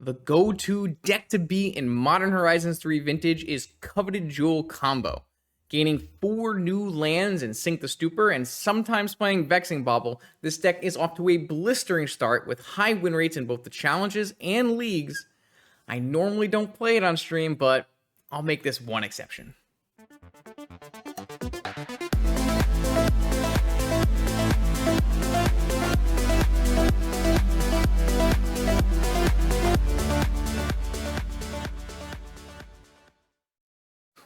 The go-to deck to beat in Modern Horizons 3 Vintage is Coveted Jewel Combo. Gaining 4 new lands in Sink the Stupor and sometimes playing Vexing Bauble, this deck is off to a blistering start with high win rates in both the challenges and leagues. I normally don't play it on stream, but I'll make this one exception.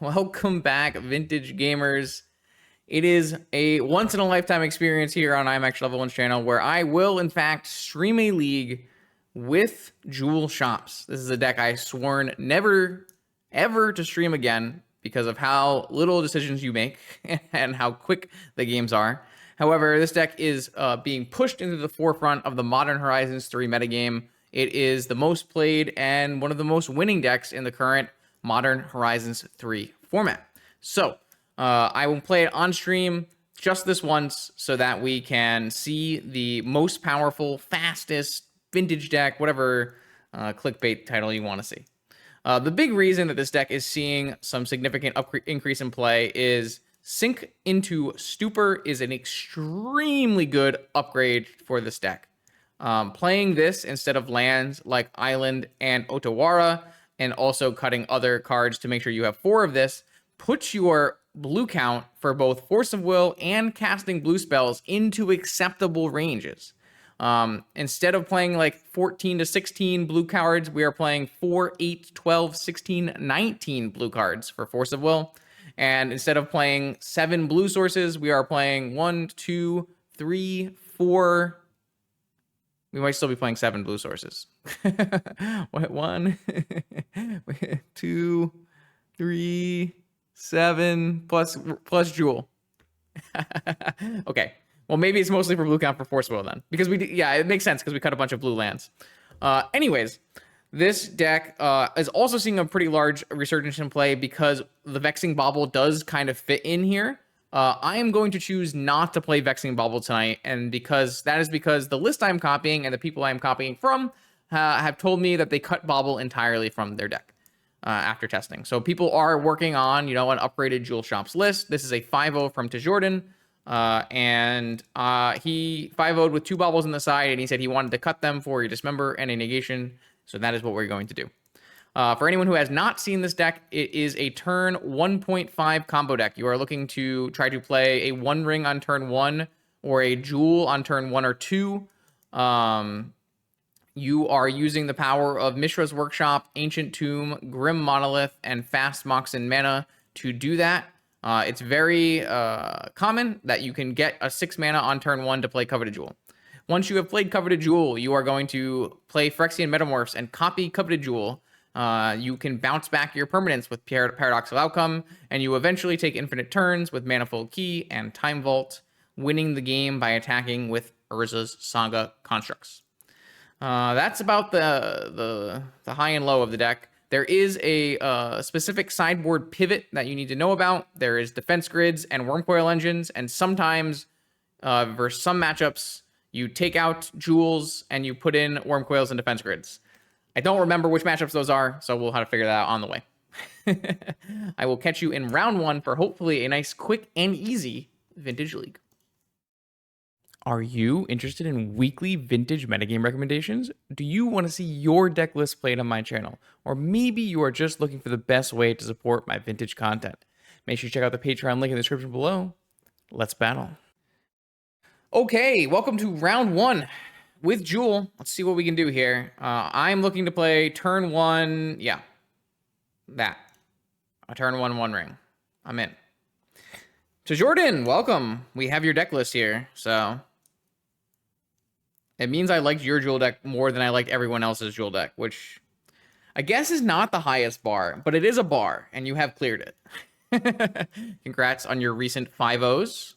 Welcome back, Vintage Gamers. It is a once-in-a-lifetime experience here on IMAX Level 1's channel where I will, in fact, stream a league with Jewel Shops. This is a deck I sworn never, ever to stream again because of how little decisions you make and how quick the games are. However, this deck is being pushed into the forefront of the Modern Horizons 3 metagame. It is the most played and one of the most winning decks in the current Modern Horizons 3 format. So I will play it on stream just this once so that we can see the most powerful, fastest vintage deck, whatever clickbait title you want to see. The big reason that this deck is seeing some significant increase in play is Sink into Stupor is an extremely good upgrade for this deck. Playing this instead of lands like Island and Otawara, and also cutting other cards to make sure you have 4 of this, puts your blue count for both Force of Will and casting blue spells into acceptable ranges. Instead of playing like 14 to 16 blue cards, we are playing 4, 8, 12, 16, 19 blue cards for Force of Will. And instead of playing 7 blue sources, we are playing 1, 2, 3, 4... We might still be playing 7 blue sources. 1, 2, 3, 7 plus Jewel. Okay. Well, maybe it's mostly for blue count for Force Will then, because it makes sense because we cut a bunch of blue lands. Anyways, this deck is also seeing a pretty large resurgence in play because the Vexing Bauble does kind of fit in here. I am going to choose not to play Vexing Bauble tonight, and because the list I'm copying and the people I'm copying from have told me that they cut Bauble entirely from their deck after testing. So people are working on, an upgraded Jewel Shops list. This is a 5-0 from Jordan, and he 5-0'd with 2 Baubles on the side, and he said he wanted to cut them for a Dismember and a Negation, so that is what we're going to do. For anyone who has not seen this deck, it is a turn 1.5 combo deck. You are looking to try to play a 1 ring on turn 1 or a jewel on turn 1 or 2. You are using the power of Mishra's Workshop, Ancient Tomb, Grim Monolith, and Fast Moxen Mana to do that. It's very common that you can get a 6 mana on turn 1 to play Coveted Jewel. Once you have played Coveted Jewel, you are going to play Phyrexian Metamorphs and copy Coveted Jewel. You can bounce back your permanents with Paradoxical Outcome, and you eventually take infinite turns with Manifold Key and Time Vault, winning the game by attacking with Urza's Saga constructs. That's about the high and low of the deck. There is a specific sideboard pivot that you need to know about. There is defense grids and Wormcoil engines, and sometimes, for some matchups, you take out jewels and you put in Wormcoils and defense grids. I don't remember which matchups those are, so we'll have to figure that out on the way. I will catch you in round 1 for hopefully a nice, quick, and easy Vintage League. Are you interested in weekly Vintage metagame recommendations? Do you want to see your deck list played on my channel? Or maybe you are just looking for the best way to support my Vintage content? Make sure you check out the Patreon link in the description below. Let's battle. Okay, welcome to round 1. With Jewel, let's see what we can do here. I'm looking to play turn 1, a turn 1 ring. I'm in. To Jordan, welcome. We have your deck list here, so it means I liked your Jewel deck more than I liked everyone else's Jewel deck, which I guess is not the highest bar, but it is a bar, and you have cleared it. Congrats on your recent 5-0s.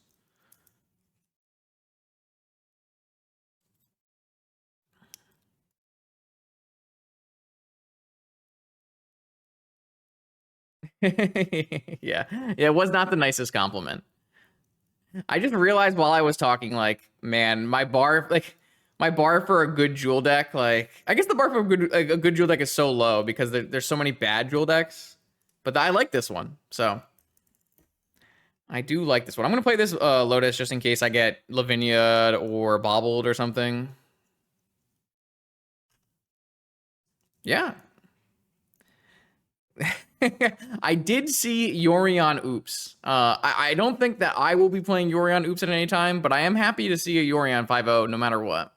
Yeah, it was not the nicest compliment. I just realized while I was talking, like, man, my bar, like, My bar for a good Jewel deck, like, I guess the bar for a good Jewel deck is so low because there's so many bad Jewel decks. But I like this one, so I do like this one. I'm gonna play this Lotus just in case I get Lavinia or Bobbled or something. Yeah. I did see Yorion Oops. I don't think that I will be playing Yorion Oops at any time, but I am happy to see a Yorion 5-0 no matter what.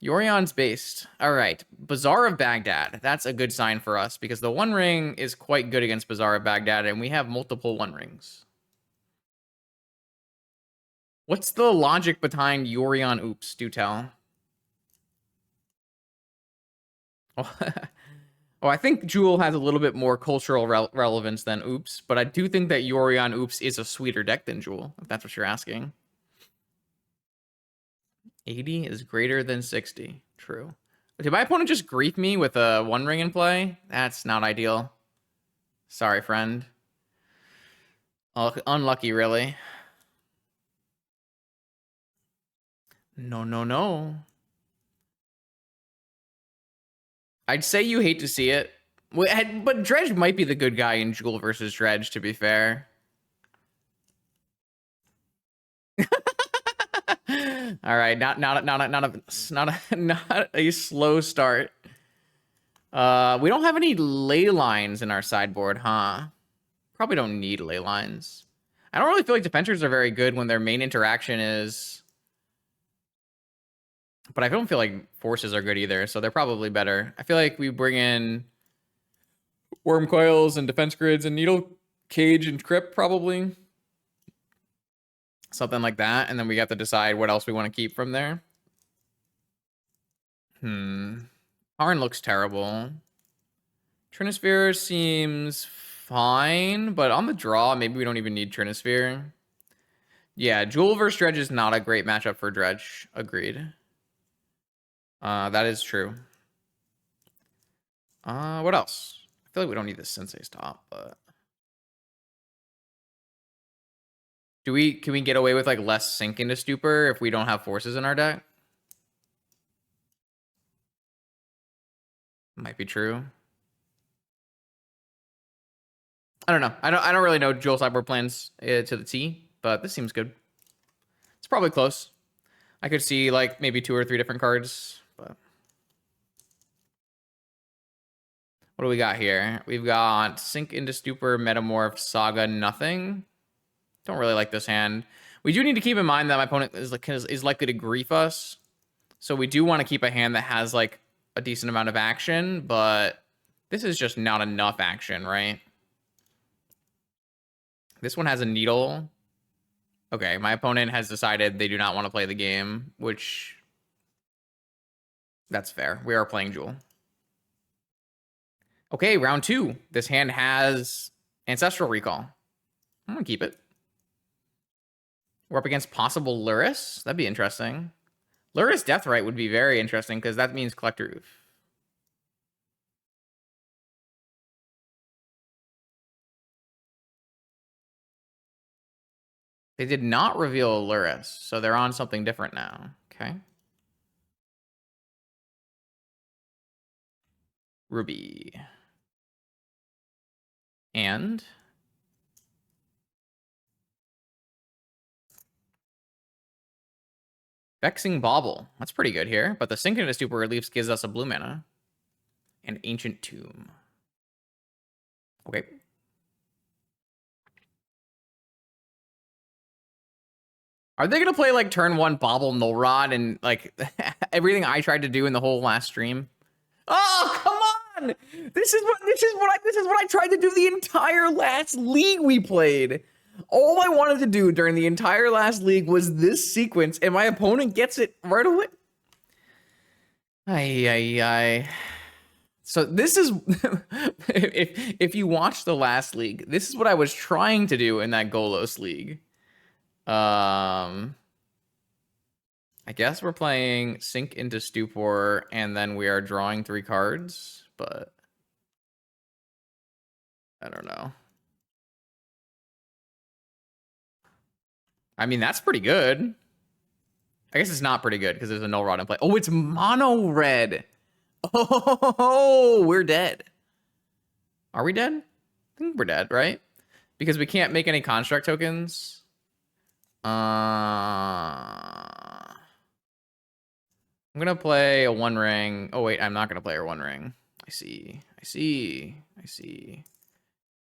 Yorion's based. All right. Bazaar of Baghdad. That's a good sign for us because the One Ring is quite good against Bazaar of Baghdad, and we have multiple One Rings. What's the logic behind Yorion Oops? Do tell. Oh, I think Jewel has a little bit more cultural relevance than Oops, but I do think that Yorion Oops is a sweeter deck than Jewel, if that's what you're asking. 80 is greater than 60. True. Did my opponent just grief me with a One Ring in play? That's not ideal. Sorry, friend. Oh, unlucky, really. No, no, no. I'd say you hate to see it. But Dredge might be the good guy in Jewel versus Dredge, to be fair. All right, not a slow start. We don't have any ley lines in our sideboard, huh? Probably don't need ley lines. I don't really feel like defenders are very good when their main interaction is, but I don't feel like forces are good either, so they're probably better. I feel like we bring in worm coils and defense grids and needle cage and crypt probably. Something like that, and then we have to decide what else we want to keep from there. Karn looks terrible. Trinisphere seems fine, but on the draw, maybe we don't even need Trinisphere. Yeah, Jewel versus Dredge is not a great matchup for Dredge. Agreed. That is true. What else? I feel like we don't need this Sensei's top, but can we get away with like less sink into Stupor if we don't have forces in our deck? Might be true. I don't know. I don't really know Jewel sideboard plans to the T, but this seems good. It's probably close. I could see like maybe 2 or 3 different cards, but what do we got here? We've got Sink into Stupor, Metamorph, Saga, nothing. Don't really like this hand. We do need to keep in mind that my opponent is likely to grief us. So we do want to keep a hand that has like a decent amount of action, but this is just not enough action, right? This one has a needle. Okay, my opponent has decided they do not want to play the game, which that's fair. We are playing Jewel. Okay, round 2. This hand has Ancestral Recall. I'm gonna keep it. We're up against possible Luris. That'd be interesting. Luris Deathrite would be very interesting because that means Collector Oof. They did not reveal Luris, so they're on something different now. Okay. Ruby. And Vexing Bauble. That's pretty good here, but the Sink into Stupor Reliefs gives us a blue mana. And Ancient Tomb. Okay. Are they gonna play like turn 1 Bauble Null Rod and like everything I tried to do in the whole last stream? Oh, come on! This is what I tried to do the entire last league we played. All I wanted to do during the entire last league was this sequence, and my opponent gets it right away. Ay. So this is if you watch the last league, this is what I was trying to do in that Golos league. I guess we're playing Sink into Stupor, and then we are drawing 3 cards, but I don't know. I mean, that's pretty good. I guess it's not pretty good because there's a null rod in play. Oh, it's mono red. Oh, we're dead. Are we dead? I think we're dead, right? Because we can't make any construct tokens. I'm gonna play a one ring. Oh wait, I'm not gonna play a one ring. I see.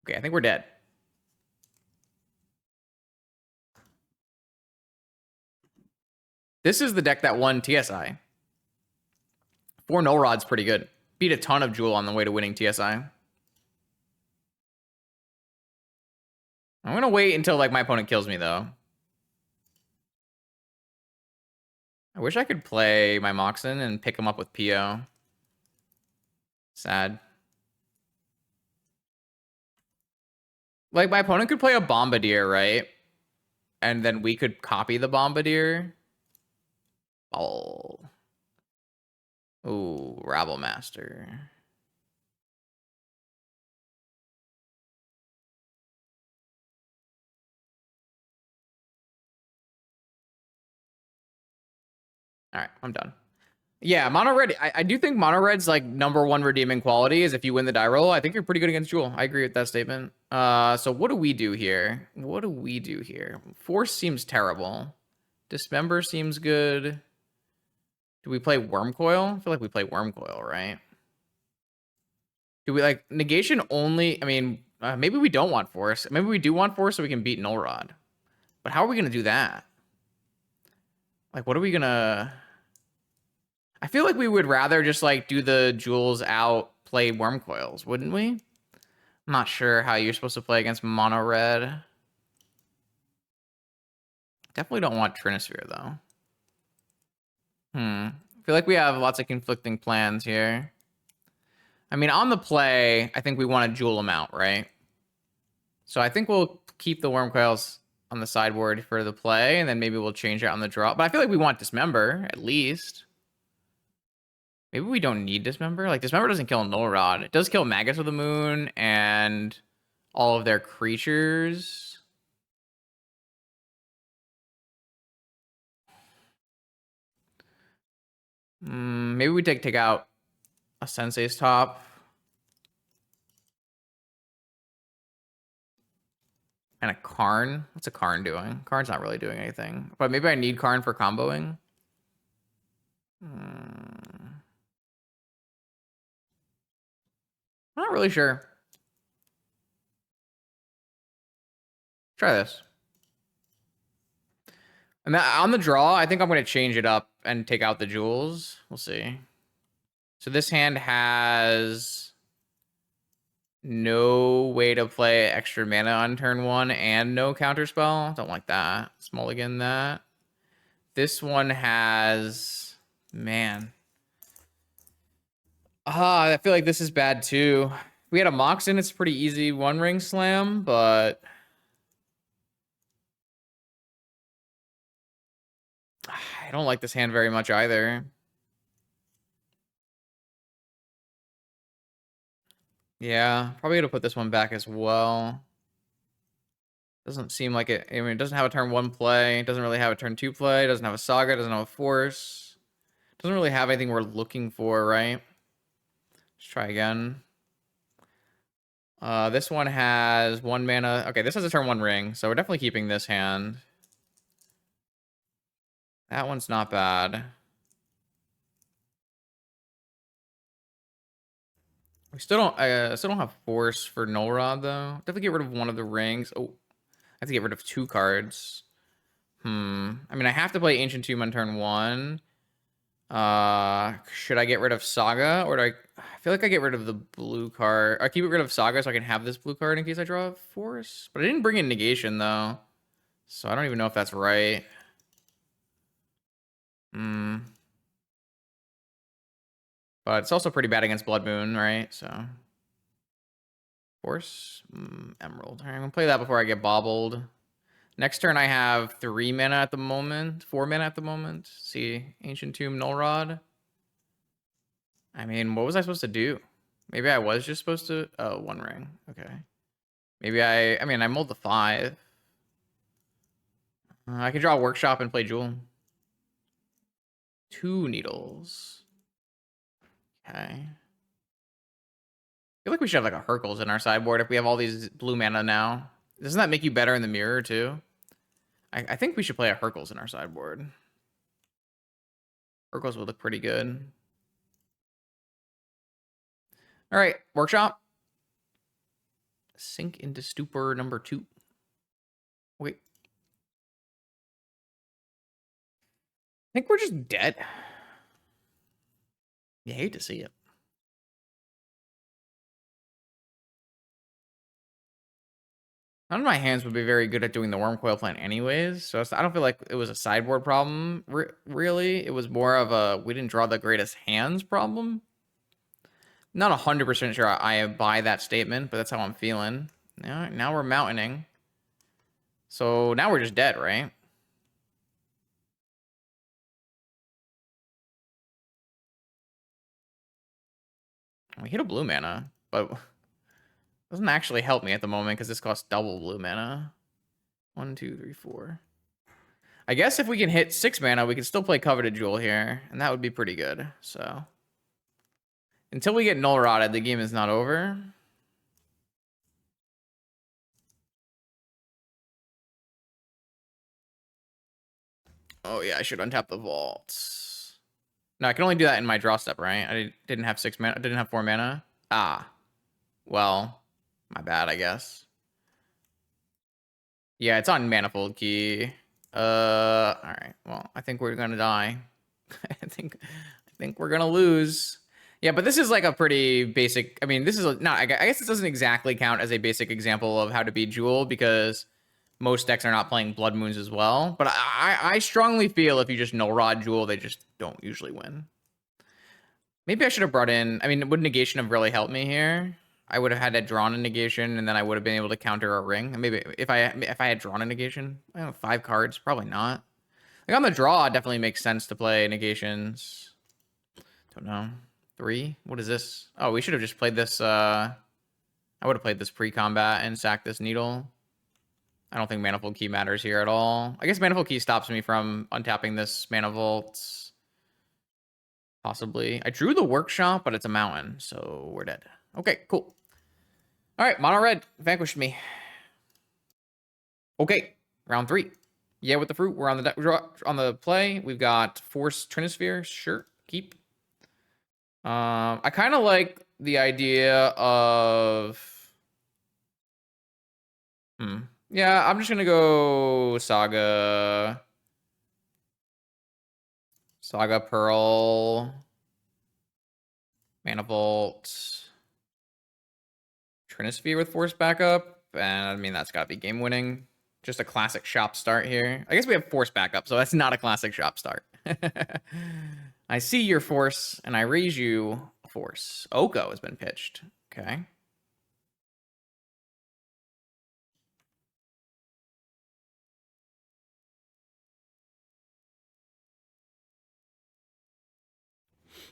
Okay, I think we're dead. This is the deck that won TSI. 4 null rod's pretty good. Beat a ton of Jewel on the way to winning TSI. I'm gonna wait until like my opponent kills me though. I wish I could play my Moxen and pick him up with PO. Sad. Like, my opponent could play a Bombardier, right? And then we could copy the Bombardier. Oh. Ooh, Rabble Master. All right, I'm done. Yeah, mono red. I do think mono red's like #1 redeeming quality is if you win the die roll. I think you're pretty good against Jewel. I agree with that statement. So what do we do here? Force seems terrible. Dismember seems good. Do we play Wormcoil? I feel like we play Wormcoil, right? Do we like negation only? I mean, maybe we don't want Force. Maybe we do want Force so we can beat Null Rod. But how are we gonna do that? Like, what are we gonna? I feel like we would rather just like do the jewels out, play Wormcoils, wouldn't we? I'm not sure how you're supposed to play against mono red. Definitely don't want Trinisphere though. I feel like we have lots of conflicting plans here. I mean, on the play, I think we want to jewel them out, right? So I think we'll keep the Wormcoils on the sideboard for the play, and then maybe we'll change it on the draw. But I feel like we want Dismember, at least. Maybe we don't need Dismember. Like, Dismember doesn't kill Null Rod. It does kill Magus of the Moon and all of their creatures. Maybe we take out a Sensei's Top. And a Karn. What's a Karn doing? Karn's not really doing anything. But maybe I need Karn for comboing. Not really sure. Try this. And on the draw, I think I'm going to change it up and take out the jewels. We'll see. So this hand has no way to play extra mana on turn 1 and no counterspell. Don't like that. Let's mulligan that. This one has... Man. I feel like this is bad too. If we had a Moxen, it's pretty easy one-ring slam, but... I don't like this hand very much either. Yeah, probably gonna put this one back as well. Doesn't seem like it. I mean, it doesn't have a turn 1 play. It doesn't really have a turn 2 play. It doesn't have a Saga. It doesn't have a Force. It doesn't really have anything we're looking for, right? Let's try again. This one has 1 mana. Okay, this has a turn 1 ring, so we're definitely keeping this hand. That one's not bad. We still don't have Force for Null Rod though. Definitely get rid of one of the rings. Oh, I have to get rid of 2 cards. I mean, I have to play Ancient Tomb on turn 1. Should I get rid of Saga, or do I feel like I get rid of the blue card. I keep rid of Saga so I can have this blue card in case I draw a Force. But I didn't bring in negation though, so I don't even know if that's right. But it's also pretty bad against Blood Moon, right? So Force, Emerald. All right, I'm gonna play that before I get bobbled. Next turn I have 3 mana at the moment, 4 mana at the moment. See, Ancient Tomb, Null Rod. I mean, what was I supposed to do? Maybe I was just supposed to... Oh, 1 ring. Okay. Maybe I mean, I mulled the 5. I could draw a Workshop and play Jewel. 2 needles. Okay. I feel like we should have like a Hercules in our sideboard if we have all these blue mana now. Doesn't that make you better in the mirror too? I think we should play a Hercules in our sideboard. Hercules would look pretty good. All right, workshop. Sink into stupor number 2. Wait. I think we're just dead. You hate to see it. None of my hands would be very good at doing the Worm Coil plan anyways, so I don't feel like it was a sideboard problem, really. It was more of a we didn't draw the greatest hands problem. Not 100% sure I buy that statement, but that's how I'm feeling. Now we're mountaining. So now we're just dead, right? We hit a blue mana, but doesn't actually help me at the moment because this costs double blue mana. 1, 2, 3, 4. I guess if we can hit 6 mana, we can still play Coveted Jewel here, and that would be pretty good. So until we get null rotted, the game is not over. Oh yeah, I should untap the vault. No, I can only do that in my draw step, right? I didn't have 6 mana. I didn't have 4 mana. Ah, well, my bad, I guess. Yeah, it's on Manifold Key. All right. Well, I think we're gonna die. I think we're gonna lose. Yeah, but this is like a pretty basic. I mean, this is not. I guess this doesn't exactly count as a basic example of how to beat Jewel because most decks are not playing Blood Moons as well. But I strongly feel if you just null rod Jewel, they just don't usually win. Maybe I should have brought in. I mean, would negation have really helped me here? I would have had to drawn a negation, and then I would have been able to counter a ring. Maybe if I had drawn a negation, I don't know, 5 cards, probably not. Like on the draw, it definitely makes sense to play negations. Don't know. 3? What is this? Oh, we should have just played this. I would have played this pre-combat and sacked this needle. I don't think Manifold Key matters here at all. I guess Manifold Key stops me from untapping this Mana Vault. Possibly. I drew the workshop, but it's a mountain, so we're dead. Okay, cool. All right, mono red vanquished me. Okay, round 3. Yeah, with the fruit, we're on the play. We've got Force Trinisphere. Sure, keep. I kind of like the idea of. Yeah, I'm just gonna go Saga. Saga Pearl. Mana Vault. Trinisphere with Force backup. And I mean, that's got to be game winning. Just a classic shop start here. I guess we have Force backup, so that's not a classic shop start. I see your Force, and I raise you a Force. Oko has been pitched. Okay.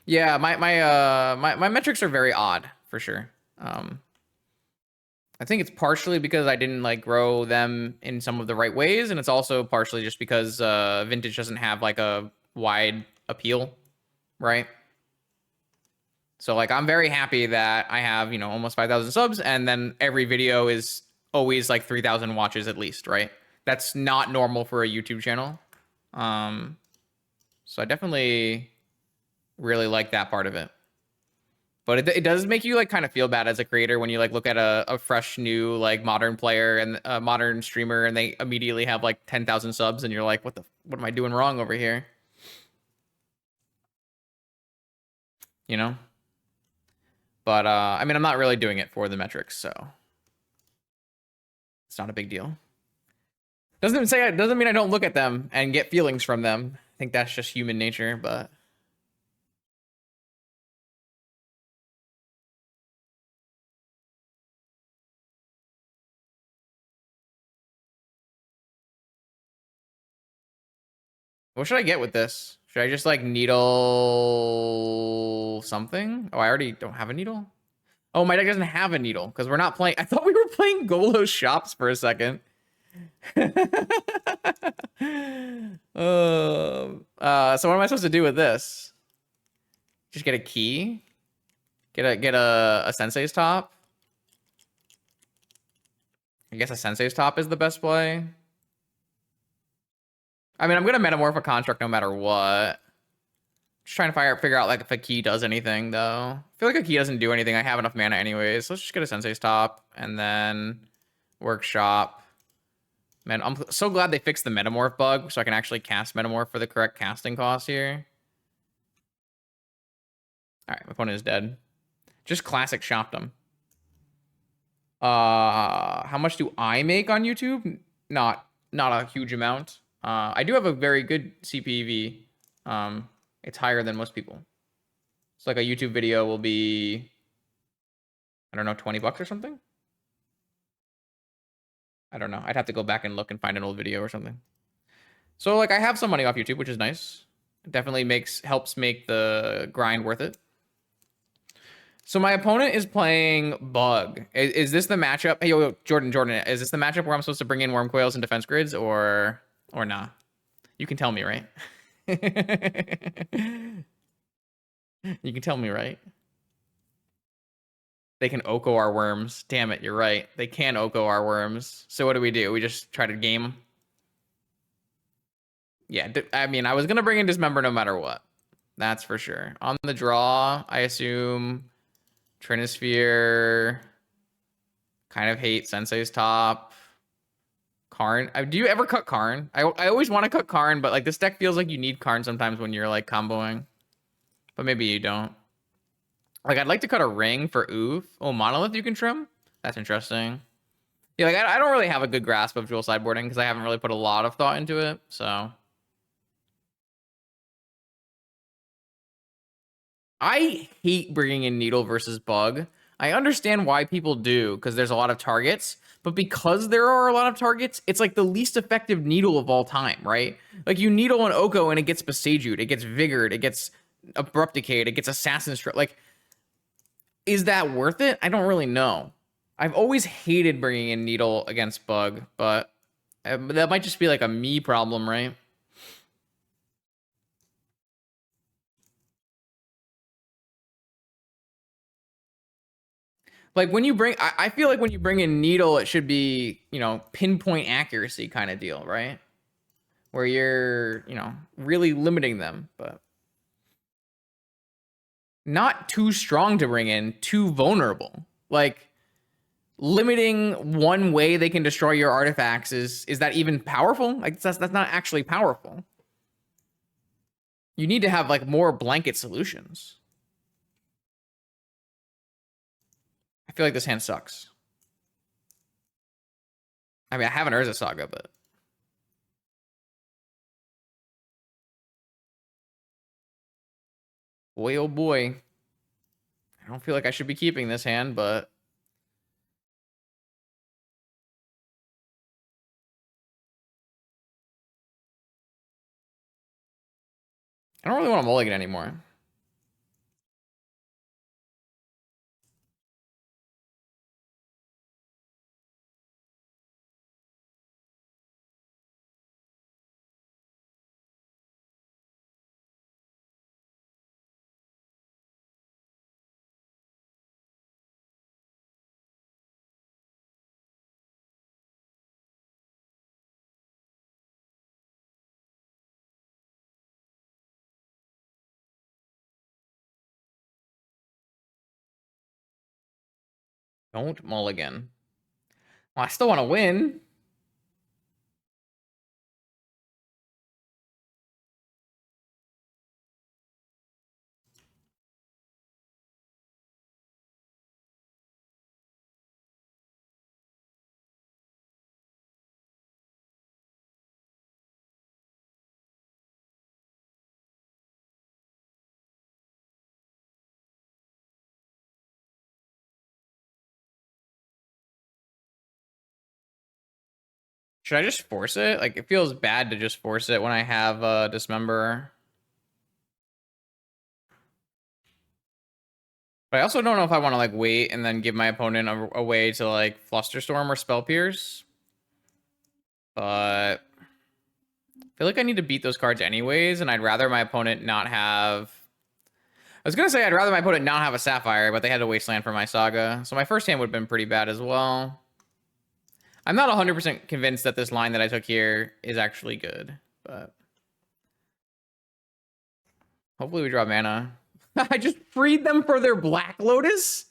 Yeah, my metrics are very odd for sure. I think it's partially because I didn't like grow them in some of the right ways, and it's also partially just because Vintage doesn't have like a wide appeal, right? So like I'm very happy that I have, you know, almost 5,000 subs, and then every video is always like 3,000 watches at least, right? That's not normal for a YouTube channel. So I definitely really like that part of it. But it does make you like kind of feel bad as a creator when you like look at a fresh new like modern player and a modern streamer and they immediately have like 10,000 subs and you're like, what am I doing wrong over here? You know? But I mean, I'm not really doing it for the metrics, so it's not a big deal. Doesn't mean I don't look at them and get feelings from them. I think that's just human nature, but what should I get with this? Should I just like needle something? Oh, I already don't have a needle. Oh, my deck doesn't have a needle because we're not playing. I thought we were playing Golo's shops for a second. So what am I supposed to do with this? Just get a key? Get a sensei's top? I guess a sensei's top is the best play. I mean, I'm gonna metamorph a construct no matter what. Just trying to figure out like if a key does anything though. I feel like a key doesn't do anything. I have enough mana anyways. So let's just get a sensei's top and then workshop. Man, I'm so glad they fixed the metamorph bug so I can actually cast metamorph for the correct casting cost here. All right, my opponent is dead. Just classic shopped him. How much do I make on YouTube? Not a huge amount. I do have a very good CPV. It's higher than most people. It's like a YouTube video will be, I don't know, 20 bucks or something. I don't know. I'd have to go back and look and find an old video or something. So like I have some money off YouTube, which is nice. It definitely helps make the grind worth it. So my opponent is playing Bug. Is this the matchup? Hey, yo, Jordan, is this the matchup where I'm supposed to bring in Worm Coils and Defense Grids or nah? You can tell me, right? You can tell me, right? They can Oko our worms. Damn it, you're right. They can Oko our worms. So what do? We just try to game? Yeah, I mean, I was going to bring in Dismember no matter what. That's for sure. On the draw, I assume Trinisphere. Kind of hate Sensei's top. Karn. Do you ever cut Karn? I always want to cut Karn, but like this deck feels like you need Karn sometimes when you're like comboing. But maybe you don't. Like I'd like to cut a ring for Oof. Oh, Monolith you can trim? That's interesting. Yeah, like I don't really have a good grasp of dual sideboarding because I haven't really put a lot of thought into it. So I hate bringing in Needle versus Bug. I understand why people do because there's a lot of targets, but because there are a lot of targets, it's like the least effective Needle of all time, right? Like you Needle an Oko and it gets Besaged, it gets Vigored, it gets Abrupt Decayed, it gets Assassin Stroke. Like, is that worth it? I don't really know. I've always hated bringing in Needle against Bug, but that might just be like a me problem, right? Like when you bring, I feel like when you bring in Needle, it should be, you know, pinpoint accuracy kind of deal, right? Where you're, you know, really limiting them, but not too strong to bring in, too vulnerable. Like limiting one way they can destroy your artifacts is that even powerful? Like that's not actually powerful. You need to have like more blanket solutions. I feel like this hand sucks. I mean, I have an Urza Saga, but boy, oh boy. I don't feel like I should be keeping this hand, but I don't really want to mulligan anymore. Don't mulligan. Well, I still want to win. Should I just force it? Like, it feels bad to just force it when I have Dismember. But I also don't know if I want to, like, wait and then give my opponent a way to, like, Flusterstorm or Spell Pierce. But I feel like I need to beat those cards anyways, and I'd rather my opponent not have... I was going to say I'd rather my opponent not have a Sapphire, but they had a Wasteland for my Saga. So my first hand would have been pretty bad as well. I'm not 100% convinced that this line that I took here is actually good, but... Hopefully we draw mana. I just freed them for their Black Lotus?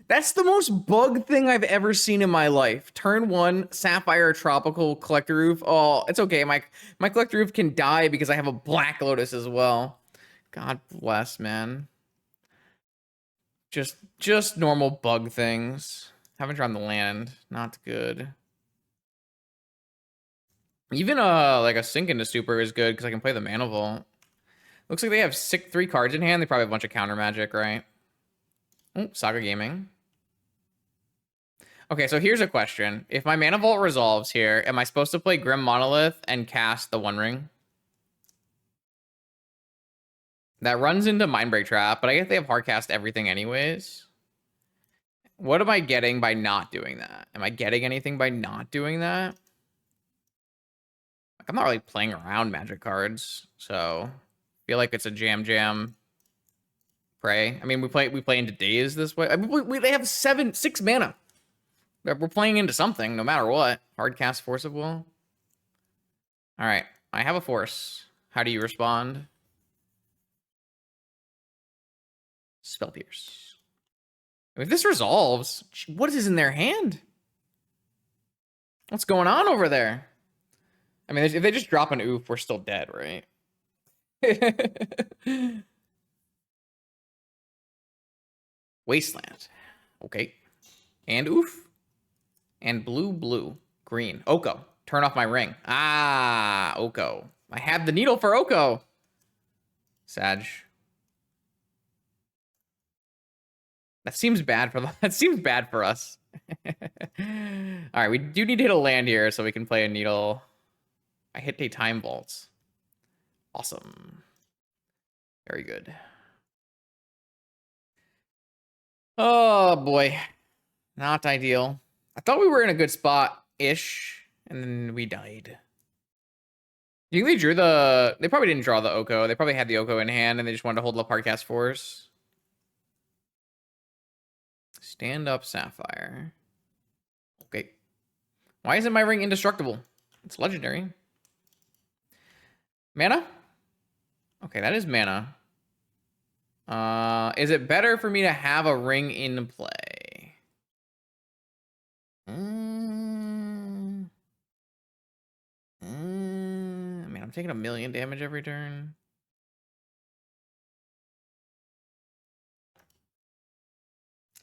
That's the most bug thing I've ever seen in my life. Turn 1, Sapphire Tropical Collector Roof. Oh, it's okay. My Collector Roof can die because I have a Black Lotus as well. God bless, man. Just normal bug things. Haven't drawn the land. Not good. Even like a Sink into Stupor is good because I can play the Mana Vault. Looks like they have 3 cards in hand. They probably have a bunch of counter magic, right? Oh, Saga Gaming. Okay, so here's a question. If my Mana Vault resolves here, am I supposed to play Grim Monolith and cast the One Ring? That runs into Mindbreak Trap, but I guess they have hardcast everything anyways. What am I getting by not doing that? Am I getting anything by not doing that? Like, I'm not really playing around Magic cards, so I feel like it's a jam play. I mean, we play into Daze this way. I mean, they have 6 mana. We're playing into something, no matter what. Hardcast Force of Will. All right, I have a force. How do you respond? Spell Pierce. If this resolves, what is in their hand? What's going on over there? I mean, if they just drop an oof, we're still dead, right? Wasteland. Okay. And oof. And blue. Green. Oko. Turn off my ring. Ah, Oko. I had the needle for Oko. Sag. That seems bad for us. All right, we do need to hit a land here so we can play a needle. I hit a Time Vault. Awesome. Very good. Oh boy. Not ideal. I thought we were in a good spot-ish, and then we died. Do you think they drew the... They probably didn't draw the Oko. They probably had the Oko in hand, and they just wanted to hold up Hardcast Force. Stand up Sapphire. Okay. Why isn't my ring indestructible? It's legendary. Mana? Okay, that is mana. Is it better for me to have a ring in play? I mean, I'm taking 1,000,000 damage every turn.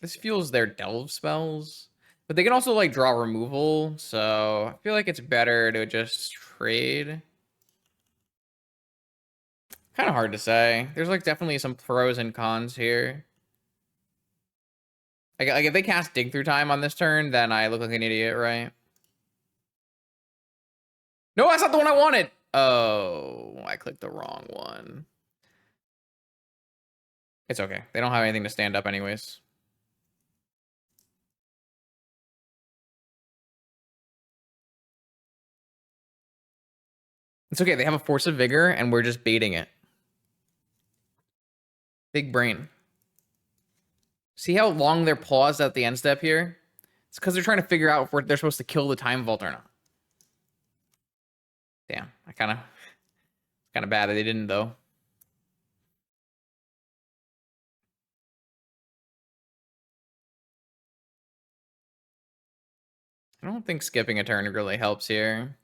This fuels their delve spells. But they can also, like, draw removal, so I feel like it's better to just trade. Kind of hard to say. There's, like, definitely some pros and cons here. Like, if they cast Dig Through Time on this turn, then I look like an idiot, right? No, that's not the one I wanted! Oh, I clicked the wrong one. It's okay. They don't have anything to stand up anyways. It's okay. They have a Force of Vigor, and we're just baiting it. Big brain. See how long they're paused at the end step here? It's because they're trying to figure out if they're supposed to kill the Time Vault or not. Damn, kind of bad that they didn't, though. I don't think skipping a turn really helps here.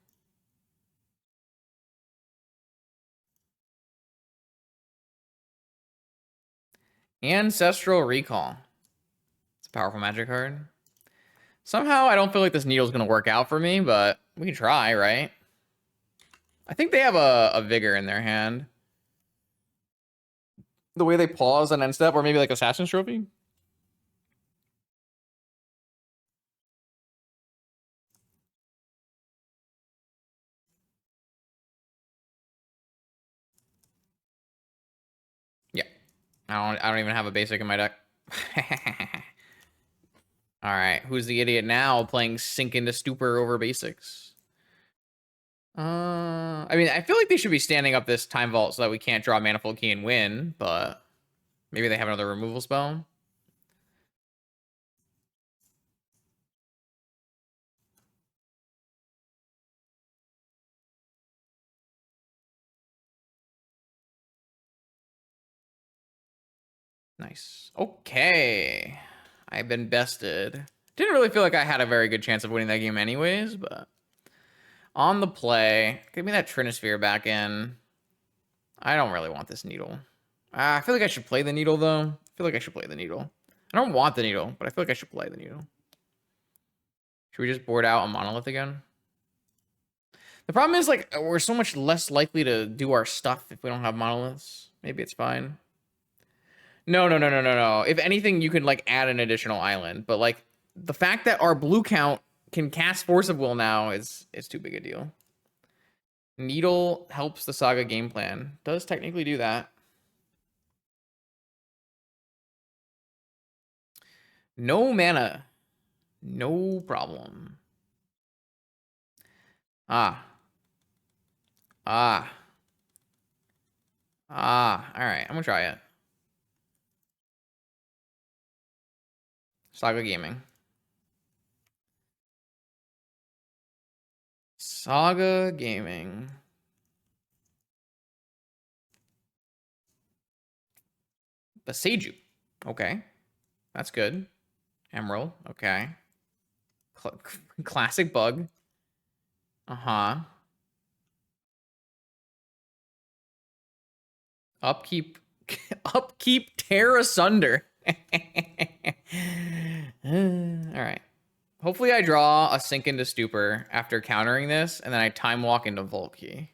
Ancestral Recall. It's a powerful magic card. Somehow, I don't feel like this needle's going to work out for me, but we can try, right? I think they have a Vigor in their hand. The way they pause on end step, or maybe like Assassin's Trophy. Yeah. I don't even have a basic in my deck. All right, who's the idiot now playing Sink into Stupor over basics? I mean, I feel like they should be standing up this Time Vault so that we can't draw Manifold Key and win, but maybe they have another removal spell. Nice. Okay. I've been bested. Didn't really feel like I had a very good chance of winning that game anyways, but on the play, give me that Trinisphere back in. I don't really want this needle. I feel like I should play the needle, though. I feel like I should play the needle. I don't want the needle, but I feel like I should play the needle. Should we just board out a monolith again? The problem is, like, we're so much less likely to do our stuff if we don't have monoliths. Maybe it's fine. No, no, no, no, no, no. If anything, you can, like, add an additional island. But, like, the fact that our blue count can cast Force of Will now is too big a deal. Needle helps the Saga game plan. Does technically do that. No mana. No problem. Ah. Ah. Ah. All right. I'm going to try it. Saga Gaming. Saga Gaming. Baseju. Okay. That's good. Emerald. Okay. Classic bug. Uh-huh. Upkeep. Upkeep tear asunder. Alright. Hopefully I draw a Sink into Stupor after countering this, and then I Time Walk into Volkey.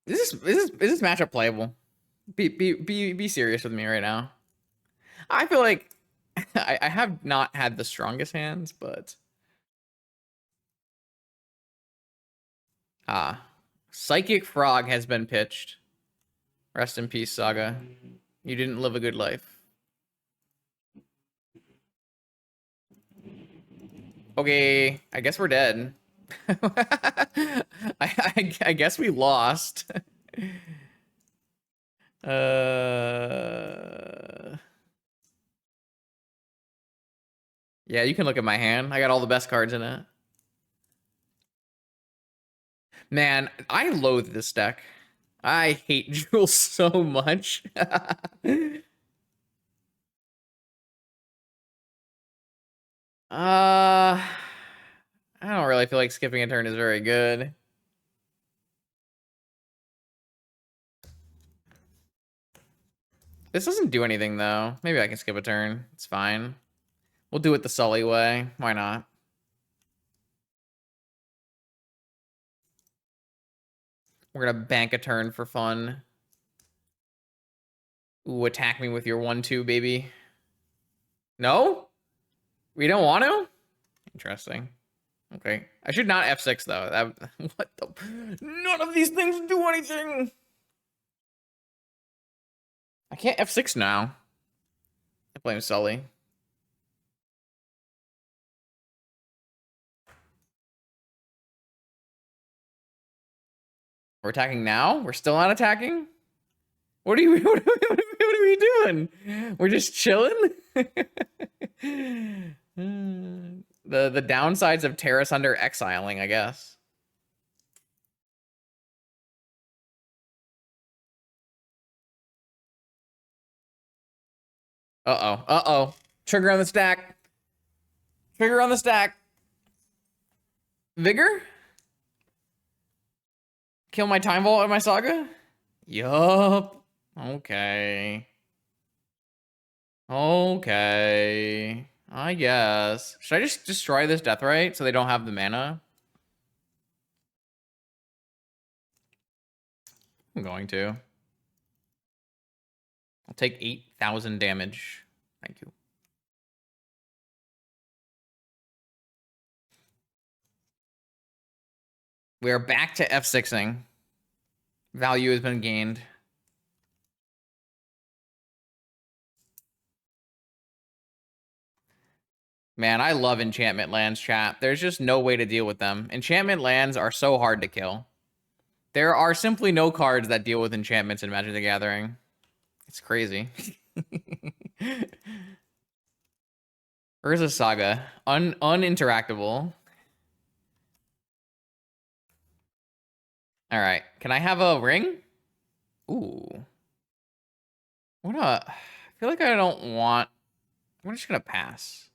Is this matchup playable? Be serious with me right now. I feel like I have not had the strongest hands, but Psychic Frog has been pitched. Rest in peace, Saga. You didn't live a good life. Okay, I guess we're dead. I guess we lost. Yeah, you can look at my hand. I got all the best cards in it. Man, I loathe this deck. I hate Jules so much. I don't really feel like skipping a turn is very good. This doesn't do anything, though. Maybe I can skip a turn. It's fine. We'll do it the Sully way. Why not? We're gonna bank a turn for fun. Ooh, attack me with your 1-2, baby. No? We don't want to? Interesting. Okay. I should not F6, though. That, what the? None of these things do anything! I can't F6 now. I blame Sully. We're attacking now? We're still not attacking? What are you? What are we doing? We're just chilling. The downsides of Terrace under exiling, I guess. Uh-oh. Uh-oh. Trigger on the stack. Trigger on the stack. Vigor? Kill my Time Vault and my Saga? Yup. Okay. Okay. I guess. Should I just destroy this Deathrite so they don't have the mana? I'm going to. I'll take 8,000 damage. Thank you. We are back to F6ing. Value has been gained. Man, I love enchantment lands, chat. There's just no way to deal with them. Enchantment lands are so hard to kill. There are simply no cards that deal with enchantments in Magic the Gathering. It's crazy. Urza Saga. Uninteractable. Alright. Can I have a ring? Ooh. What a... I feel like I don't want... I'm just gonna pass.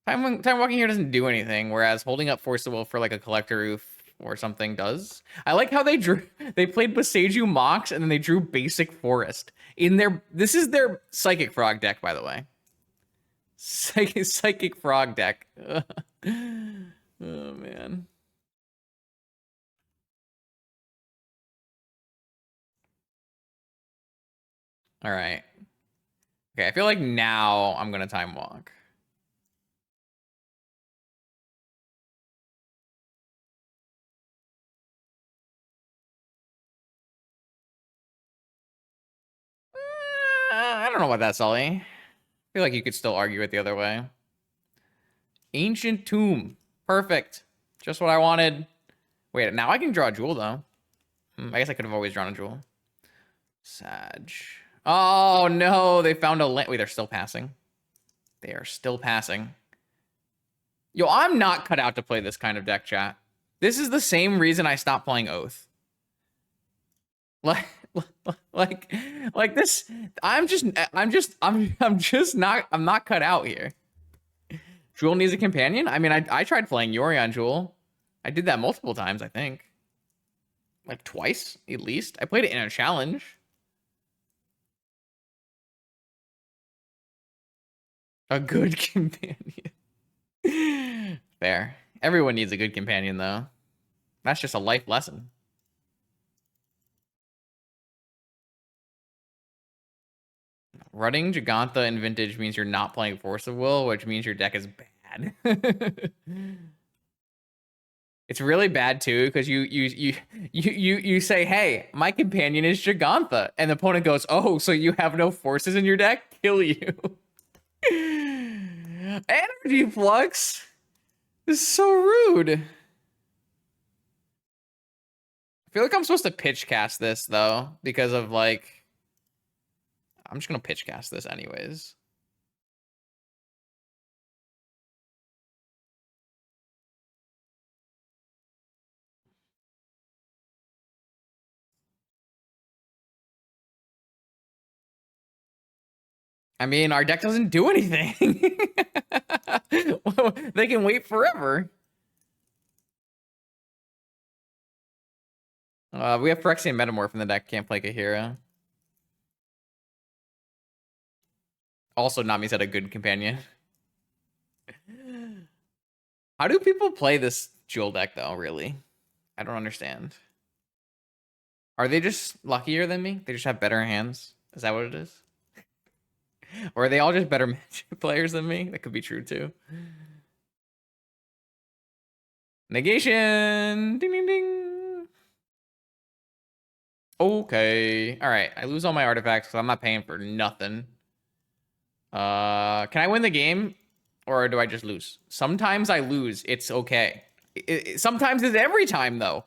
Time walking here doesn't do anything, whereas holding up Force of Will for like a collector roof or something does. I like how they played Boseiju Mox and then they drew basic forest in their. This is their Psychic Frog deck, by the way. Psychic Frog deck. Oh man. All right. Okay, I feel like now I'm gonna time walk. I don't know about that, Sully. I feel like you could still argue it the other way. Ancient Tomb. Perfect. Just what I wanted. Wait, now I can draw a jewel, though. I guess I could have always drawn a jewel. Sag. Oh, no. They found a land. Wait, they're still passing. They are still passing. Yo, I'm not cut out to play this kind of deck, chat. This is the same reason I stopped playing Oath. Like this. I'm not cut out here. Jewel needs a companion? I mean, I tried playing Yori on Jewel. I did that multiple times, I think. Like twice, at least. I played it in a challenge. A good companion. Fair. Everyone needs a good companion, though. That's just a life lesson. Running Giganta in Vintage means you're not playing Force of Will, which means your deck is bad. It's really bad too, because you say, hey, my companion is Gigantha, and the opponent goes, oh, so you have no forces in your deck? Kill you. Energy Flux. This is so rude. I feel like I'm supposed to pitch cast this though, because of like, I'm just gonna pitch cast this anyways. I mean, our deck doesn't do anything. They can wait forever. We have Phyrexian Metamorph in the deck. Can't play Kahira. Also, Nami's had a good companion. How do people play this Jewel deck, though, really? I don't understand. Are they just luckier than me? They just have better hands? Is that what it is? Or are they all just better Magic players than me? That could be true, too. Negation! Ding, ding, ding! Okay. Alright, I lose all my artifacts because I'm not paying for nothing. Can I win the game? Or do I just lose? Sometimes I lose. It's okay. Sometimes it's every time, though.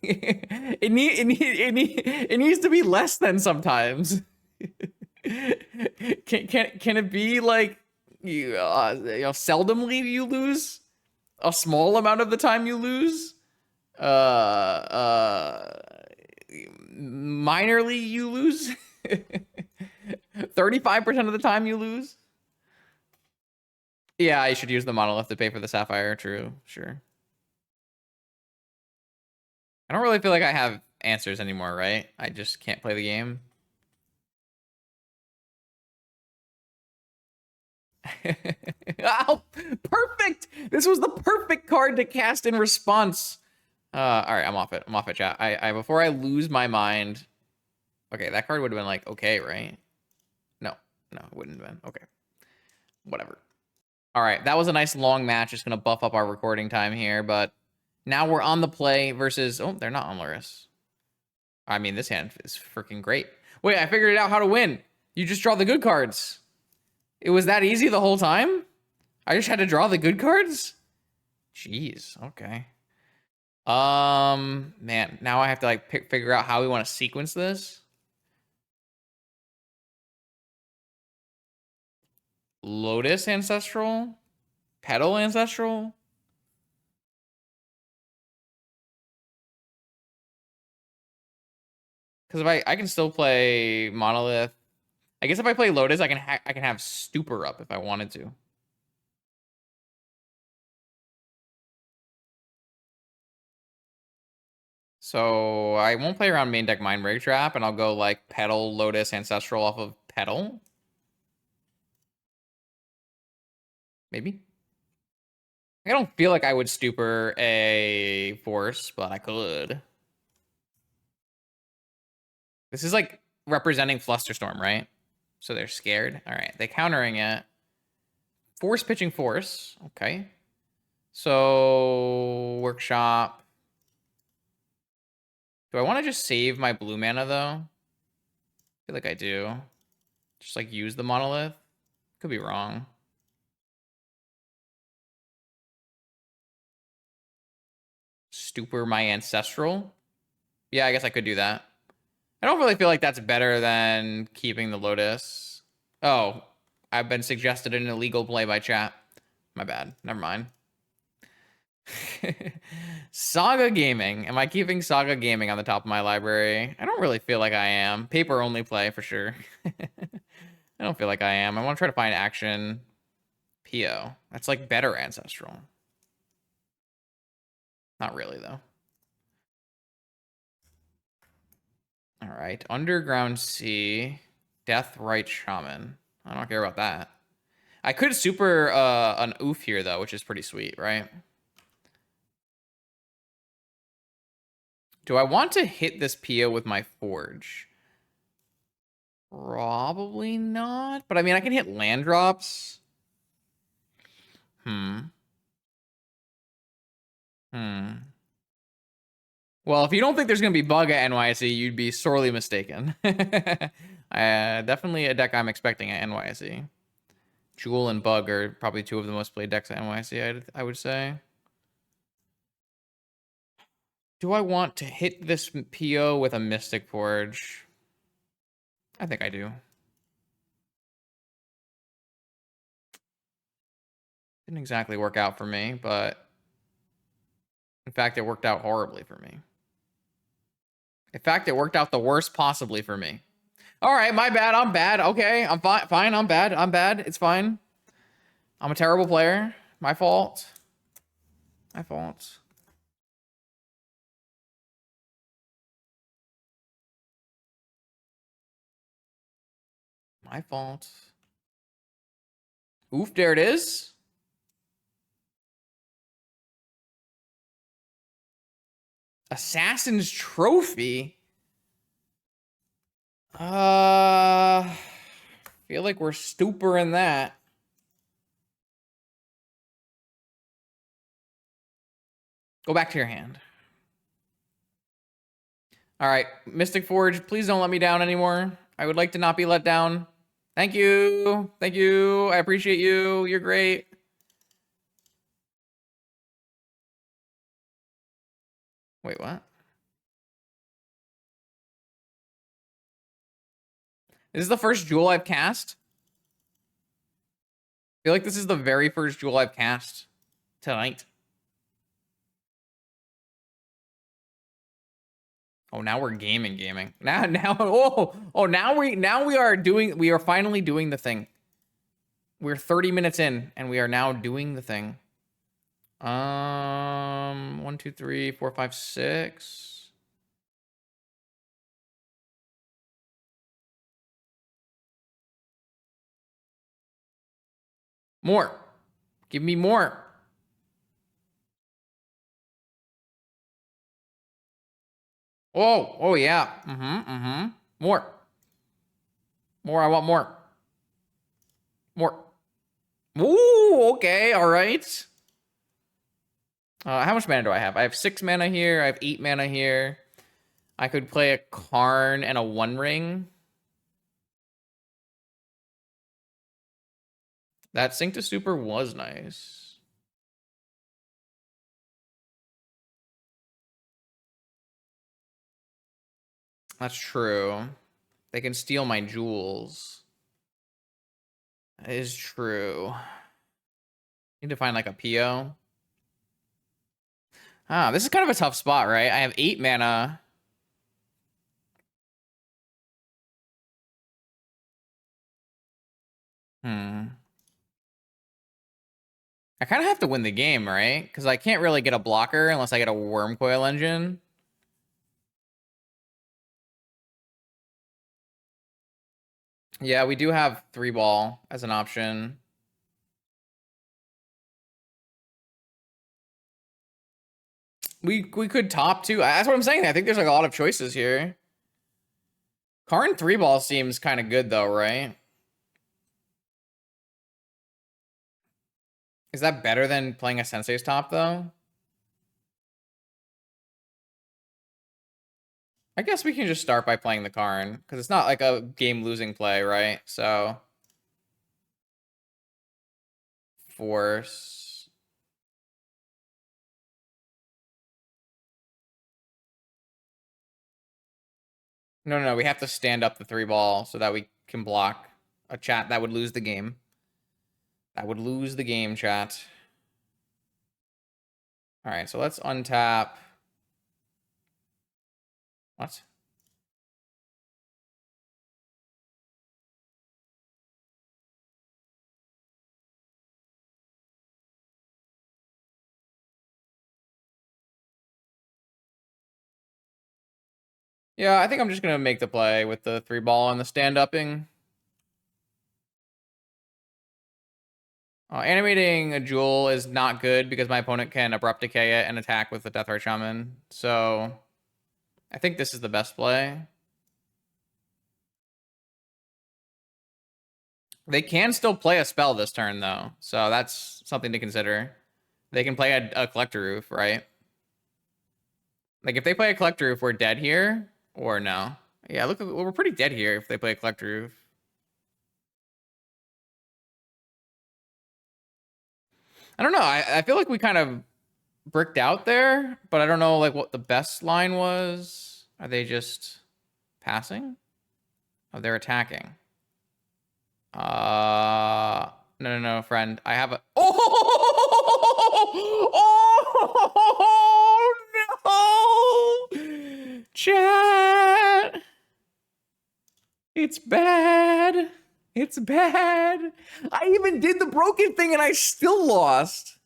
It needs to be less than sometimes. Can it be like seldomly you lose? A small amount of the time you lose? Minorly you lose? 35% of the time you lose? Yeah, I should use the monolith to pay for the sapphire. True, sure. I don't really feel like I have answers anymore, right? I just can't play the game. Oh, perfect! This was the perfect card to cast in response. All right, I'm off it. I'm off it, chat. I before I lose my mind. Okay, that card would have been like okay, right? No, it wouldn't have been. Okay, whatever. All right, that was a nice long match. Just gonna buff up our recording time here, but now we're on the play versus. Oh, they're not on Luris. I mean, this hand is freaking great. Wait, I figured out how to win. You just draw the good cards. It was that easy the whole time? I just had to draw the good cards? Jeez, okay. Man, now I have to like figure out how we want to sequence this. Lotus Ancestral? Petal Ancestral? Because if I can still play Monolith. I guess if I play Lotus, I can have Stupor up if I wanted to. So I won't play around main deck Mindbreak Trap, and I'll go like Petal, Lotus, Ancestral off of Petal. Maybe. I don't feel like I would Stupor a Force, but I could. This is like representing Flusterstorm, right? So they're scared. All right, they're countering it. Force pitching Force. Okay. So Workshop. Do I want to just save my blue mana though? I feel like I do. Just like use the Monolith. Could be wrong. Stupor my Ancestral. Yeah, I guess I could do that. I don't really feel like that's better than keeping the Lotus. Oh, I've been suggested an illegal play by chat. My bad. Never mind. Saga Gaming. Am I keeping Saga Gaming on the top of my library? I don't really feel like I am. Paper only play for sure. I don't feel like I am. I want to try to find action. PO. That's like better Ancestral. Not really though. All right. Underground Sea. Deathrite Shaman. I don't care about that. I could super an oof here though, which is pretty sweet, right? Do I want to hit this PO with my Forge? Probably not. But I mean, I can hit land drops. Well, if you don't think there's going to be bug at NYSE, you'd be sorely mistaken. Definitely a deck I'm expecting at NYSE. Jewel and Bug are probably two of the most played decks at NYSE, I would say. Do I want to hit this PO with a Mystic Forge? I think I do. Didn't exactly work out for me, but in fact, it worked out horribly for me. In fact, it worked out the worst possibly for me. All right, my bad. I'm bad. Okay, I'm fine. I'm bad. I'm bad. It's fine. I'm a terrible player. My fault. My fault. My fault. Oof, there it is. Assassin's Trophy. Feel like we're stuper in that. Go back to your hand. All right, Mystic Forge, please don't let me down anymore. I would like to not be let down. Thank you. Thank you. I appreciate you. You're great. Wait, what? This is the first Jewel I've cast? I feel like this is the very first Jewel I've cast tonight. Oh, now we're gaming. Now, now we are finally doing the thing. We're 30 minutes in, and we are now doing the thing. 1, 2, 3, 4, 5, 6. More. Give me more. Oh, yeah. More. More, I want more. More. Ooh, okay, all right. How much mana do I have? I have 6 mana here. I have 8 mana here. I could play a Karn and a One Ring. That Sync to Super was nice. That's true. They can steal my jewels. That is true. Need to find like a PO. Ah, this is kind of a tough spot, right? I have 8 mana. I kind of have to win the game, right? Because I can't really get a blocker unless I get a Worm Coil Engine. Yeah, we do have 3-ball as an option. We could top too. That's what I'm saying. I think there's like a lot of choices here. Karn 3-ball seems kind of good though, right? Is that better than playing a Sensei's top though? I guess we can just start by playing the Karn because it's not like a game-losing play, right? So force. No. We have to stand up the 3-ball so that we can block a chat that would lose the game. That would lose the game, chat. All right, so let's untap. What? Yeah, I think I'm just gonna make the play with the 3-ball and the stand-upping. Animating a Jewel is not good because my opponent can Abrupt Decay it and attack with the Deathheart Shaman. So I think this is the best play. They can still play a spell this turn, though. So that's something to consider. They can play a Collector Roof, right? Like, if they play a Collector Roof, we're dead here, or no? Yeah, look, we're pretty dead here if they play a Collector Roof. I don't know. I feel like we kind of bricked out there, but I don't know like what the best line was. Are they just passing? Oh, they're attacking. No, friend. I have a. Oh no! Chat. It's bad. It's bad. I even did the broken thing and I still lost.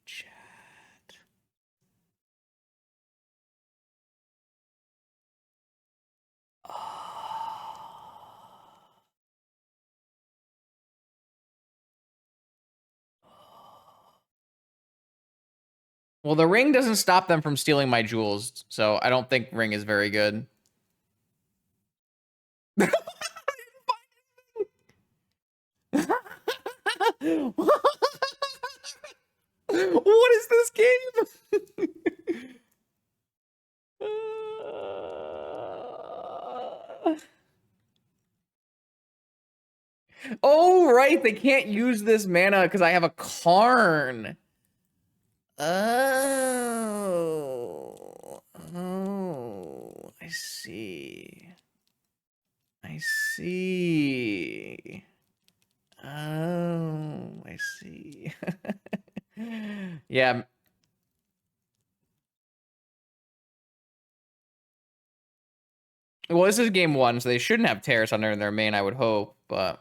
Chat. Well, the ring doesn't stop them from stealing my jewels, so I don't think ring is very good. What is this game? Oh, right. They can't use this mana because I have a Karn. Oh, I see. I see. Oh, I see. Yeah. Well, this is game 1, so they shouldn't have Terrace under their main, I would hope, but...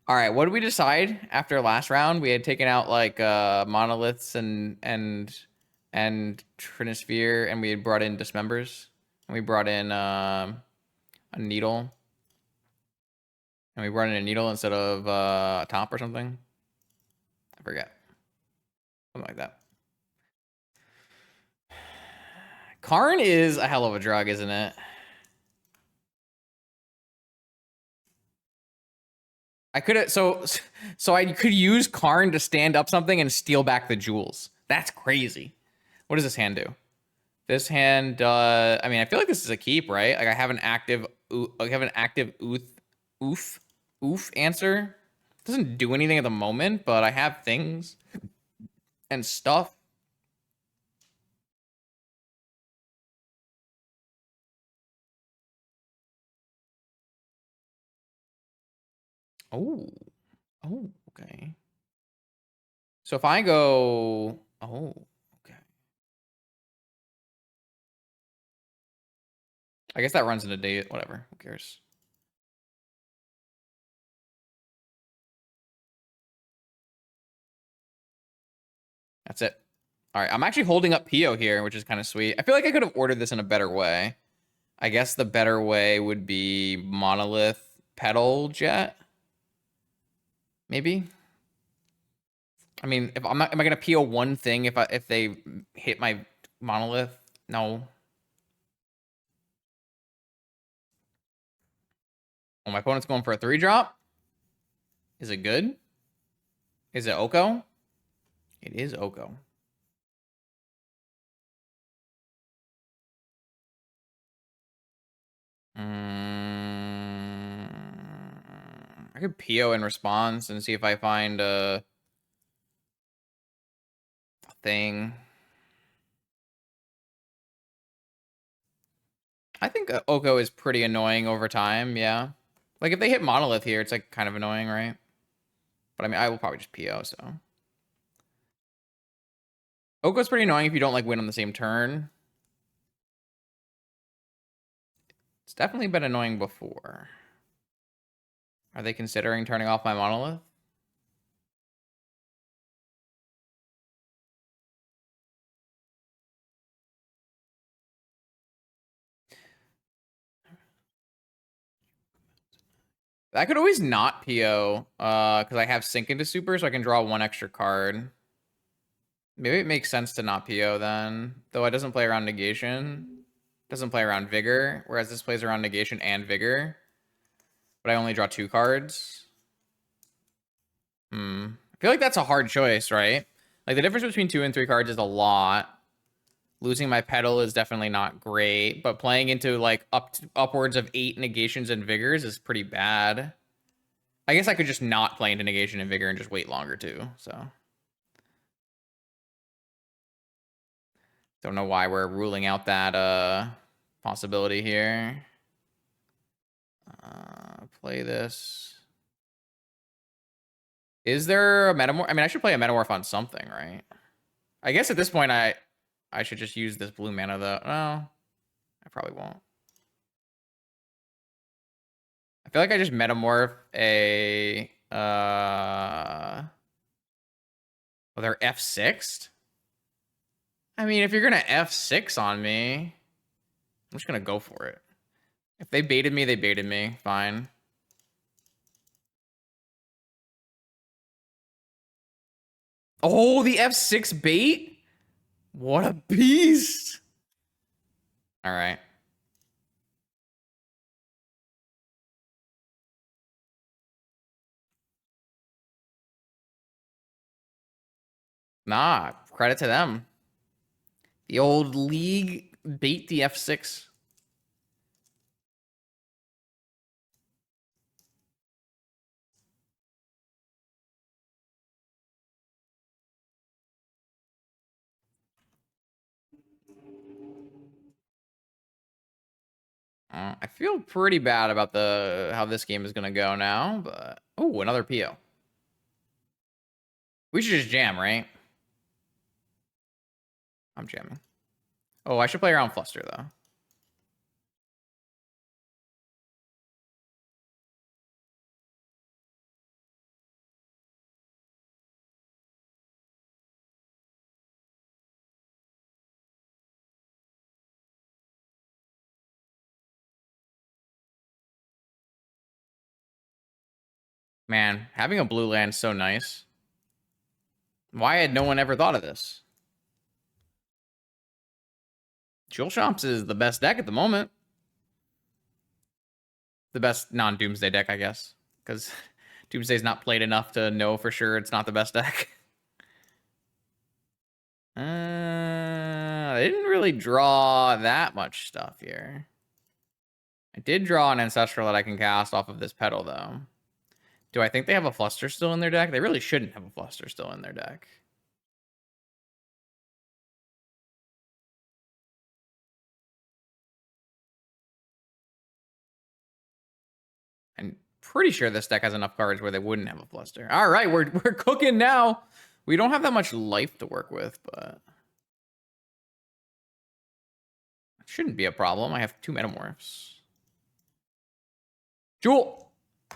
Alright, what did we decide after last round? We had taken out, like, Monoliths and Trinisphere, and we had brought in Dismembers. And we brought in, a Needle. And we brought in a Needle instead of, a Top or something. I forget. Something like that. Karn is a hell of a drug, isn't it? I could have so I could use Karn to stand up something and steal back the jewels. That's crazy. What does this hand do? This hand, I mean, I feel like this is a keep, right? Like I have an active, oof, oof answer. Doesn't do anything at the moment, but I have things and stuff. Oh, oh, okay. So if I go, oh, okay. I guess that runs into date. Whatever. Who cares? That's it. All right. I'm actually holding up Pio here, which is kind of sweet. I feel like I could have ordered this in a better way. I guess the better way would be Monolith Pedal Jet. Maybe. I mean, if am I gonna PO one thing if they hit my Monolith? No. Oh, my opponent's going for a 3-drop. Is it good? Is it Oko? It is Oko. I could PO in response and see if I find a thing. I think Oko is pretty annoying over time, yeah. Like, if they hit Monolith here, it's, like, kind of annoying, right? But, I mean, I will probably just PO, so. Oko's pretty annoying if you don't, like, win on the same turn. It's definitely been annoying before. Are they considering turning off my Monolith? I could always not PO, because I have Sync into Super, so I can draw one extra card. Maybe it makes sense to not PO then, though it doesn't play around Negation. Doesn't play around Vigor, whereas this plays around Negation and Vigor. But I only draw 2 cards. I feel like that's a hard choice, right? Like, the difference between 2 and 3 cards is a lot. Losing my pedal is definitely not great, but playing into, like, upwards of 8 negations and vigors is pretty bad. I guess I could just not play into negation and vigor and just wait longer, too, so. Don't know why we're ruling out that, possibility here. Play this. Is there a Metamorph? I mean, I should play a Metamorph on something, right? I guess at this point, I should just use this blue mana, though. No, I probably won't. I feel like I just Metamorph a... Oh, they're F6'd? I mean, if you're going to F6 on me, I'm just going to go for it. If they baited me, they baited me. Fine. Oh, the F6 bait? What a beast. All right. Nah, credit to them. The old league bait the F6. I feel pretty bad about how this game is gonna go now, but oh, another PO. We should just jam, right? I'm jamming. Oh, I should play around Fluster though. Man, having a blue land's so nice. Why had no one ever thought of this? Jewel Shops is the best deck at the moment. The best non-Doomsday deck, I guess. Because Doomsday's not played enough to know for sure it's not the best deck. They didn't really draw that much stuff here. I did draw an Ancestral that I can cast off of this pedal, though. Do I think they have a Fluster still in their deck? They really shouldn't have a Fluster still in their deck. I'm pretty sure this deck has enough cards where they wouldn't have a Fluster. All right, we're cooking now. We don't have that much life to work with, but it shouldn't be a problem. I have 2 Metamorphs. Jewel! I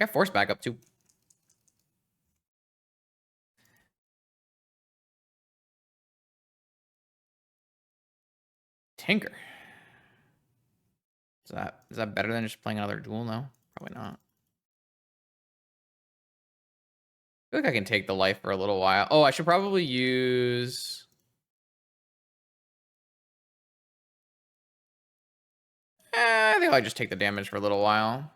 got Force backup, too. Tinker. Is that better than just playing another Jewel now? Probably not. I feel like I can take the life for a little while. Oh, I should probably use... I think I'll just take the damage for a little while.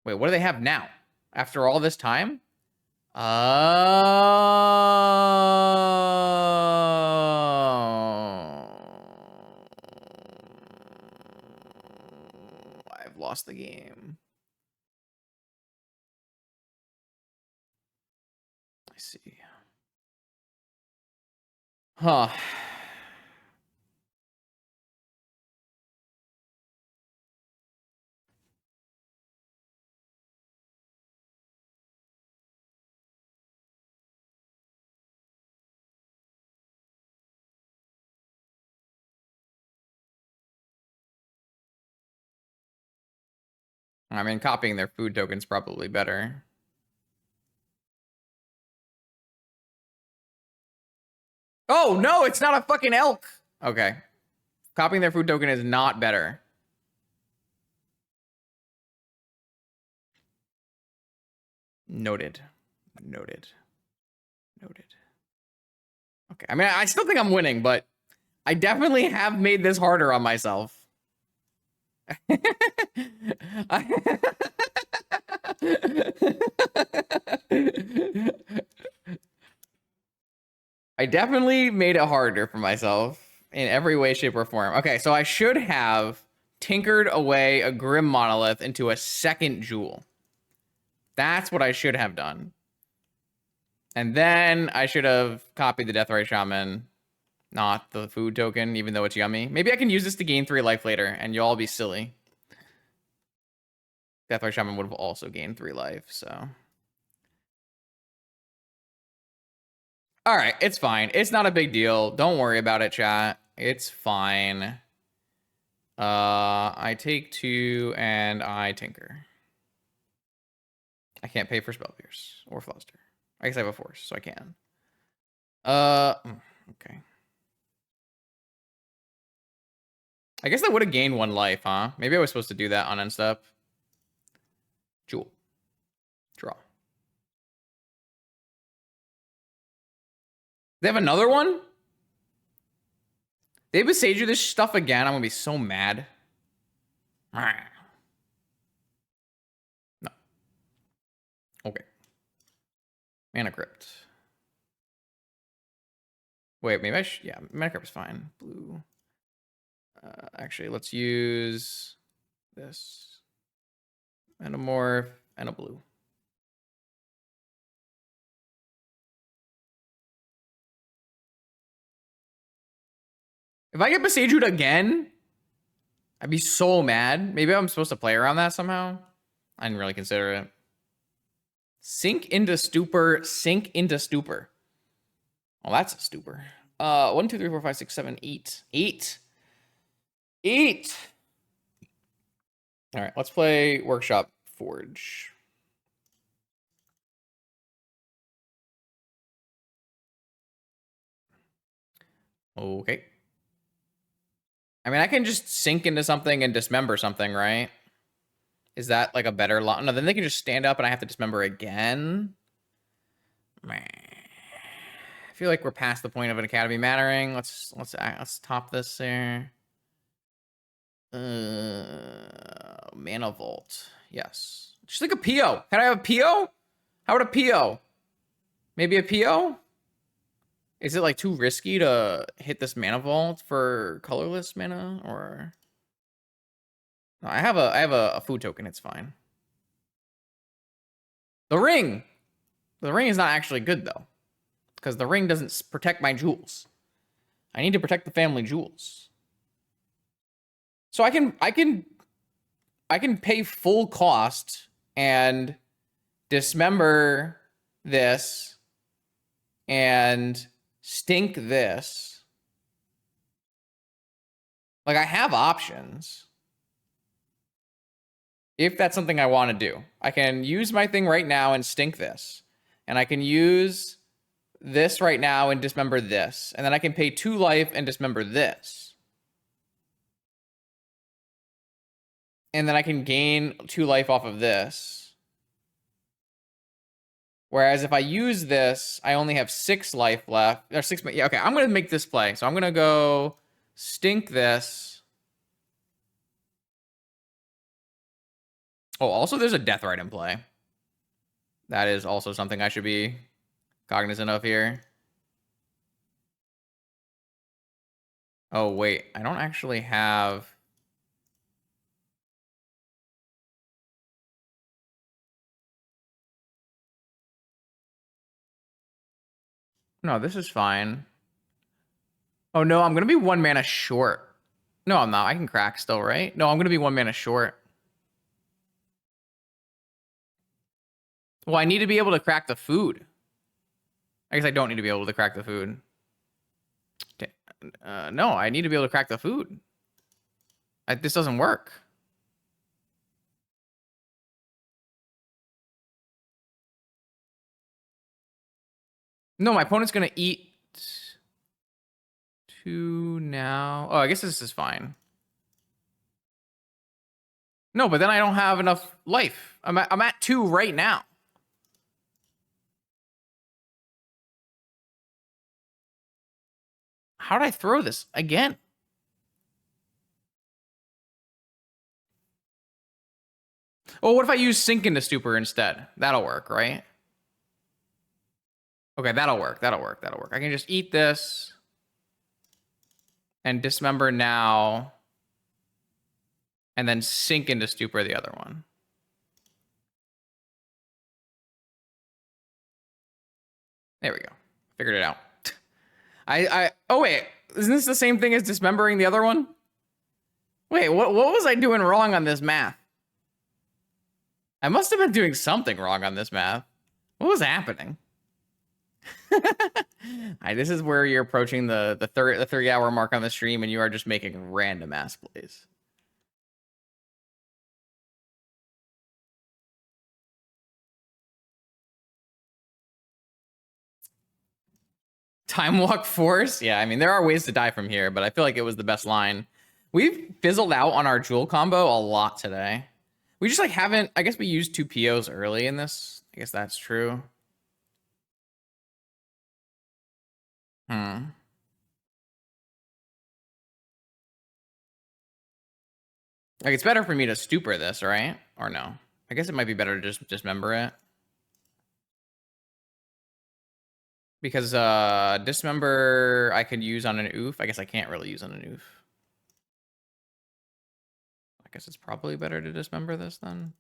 Wait, what do they have now? After all this time? Oh. I've lost the game. I see. Huh. I mean, copying their food token's probably better. Oh, no, it's not a fucking elk. Okay. Copying their food token is not better. Noted. Noted. Noted. Okay. I mean, I still think I'm winning, but I definitely have made this harder on myself. I definitely made it harder for myself in every way, shape, or form. Okay, so I should have tinkered away a Grim Monolith into a second Jewel. That's what I should have done. And then I should have copied the Deathrite Shaman, not the food token, even though it's yummy. Maybe I can use this to gain 3 life later, and you'll all be silly. Deathrite Shaman would have also gained 3 life, so... All right, it's fine. It's not a big deal. Don't worry about it, chat. It's fine. I take 2 and I tinker. I can't pay for Spell Pierce or Fluster. I guess I have a Force, so I can. Okay. I guess I would have gained 1 life, huh? Maybe I was supposed to do that on end step. Jewel. Draw. They have another one? They besage you this stuff again. I'm gonna be so mad. No. Okay. Mana Crypt. Wait, maybe I should... Yeah, Mana Crypt is fine. Blue. Actually, let's use this. Metamorph and a blue. If I get Besaged again, I'd be so mad. Maybe I'm supposed to play around that somehow. I didn't really consider it. Sink into Stupor. Sink into Stupor. Well, that's a stupor. 1, 2, 3, 4, 5, 6, 7, 8. 8. 8. All right, let's play Workshop Forge. Okay. I mean, I can just sink into something and dismember something, right? Is that like a better lot? No, then they can just stand up and I have to dismember again. I feel like we're past the point of an academy mattering. Let's top this there. Mana Vault. Yes. Just like a PO. Can I have a PO? How would a PO? Maybe a PO? Is it like too risky to hit this mana vault for colorless mana, or no, I have a food token, it's fine. The ring! The ring is not actually good though, because the ring doesn't protect my jewels. I need to protect the family jewels. So I can pay full cost and dismember this and stink this. Like, I have options. If that's something I want to do. I can use my thing right now and stink this. And I can use this right now and dismember this. And then I can pay 2 life and dismember this. And then I can gain 2 life off of this. Whereas if I use this, I only have 6 life left. Or 6, yeah, okay, I'm going to make this play. So I'm going to go stink this. Oh, also there's a death right in play. That is also something I should be cognizant of here. Oh, wait, I don't actually have... No, this is fine. Oh, no, I'm going to be 1 mana short. No, I'm not. I can crack still, right? No, I'm going to be 1 mana short. Well, I need to be able to crack the food. I guess I don't need to be able to crack the food. No, I need to be able to crack the food. This doesn't work. No, my opponent's going to eat 2 now. Oh, I guess this is fine. No, but then I don't have enough life. I'm at 2 right now. How did I throw this again? Oh, what if I use Sink into Stupor instead? That'll work, right? Okay, that'll work. That'll work. That'll work. I can just eat this and dismember now and then Sink into Stupor the other one. There we go. Figured it out. Oh wait, isn't this the same thing as dismembering the other one? Wait, what was I doing wrong on this math? I must have been doing something wrong on this math. What was happening? This is where you're approaching the 30-hour mark on the stream and you are just making random ass plays. Time Walk Force? Yeah, I mean, there are ways to die from here, but I feel like it was the best line. We've fizzled out on our jewel combo a lot today. We just like haven't, I guess we used 2 POs early in this. I guess that's true. Like, it's better for me to stupor this, right? Or no? I guess it might be better to just dismember it. Because dismember I could use on an oof. I guess I can't really use on an oof. I guess it's probably better to dismember this then.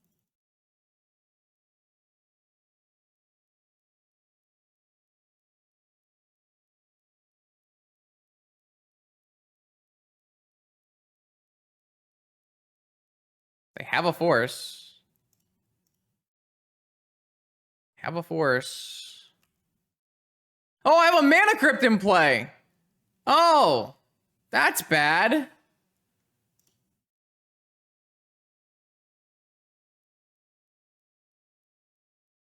They have a force. Have a force. Oh, I have a mana crypt in play. Oh, that's bad.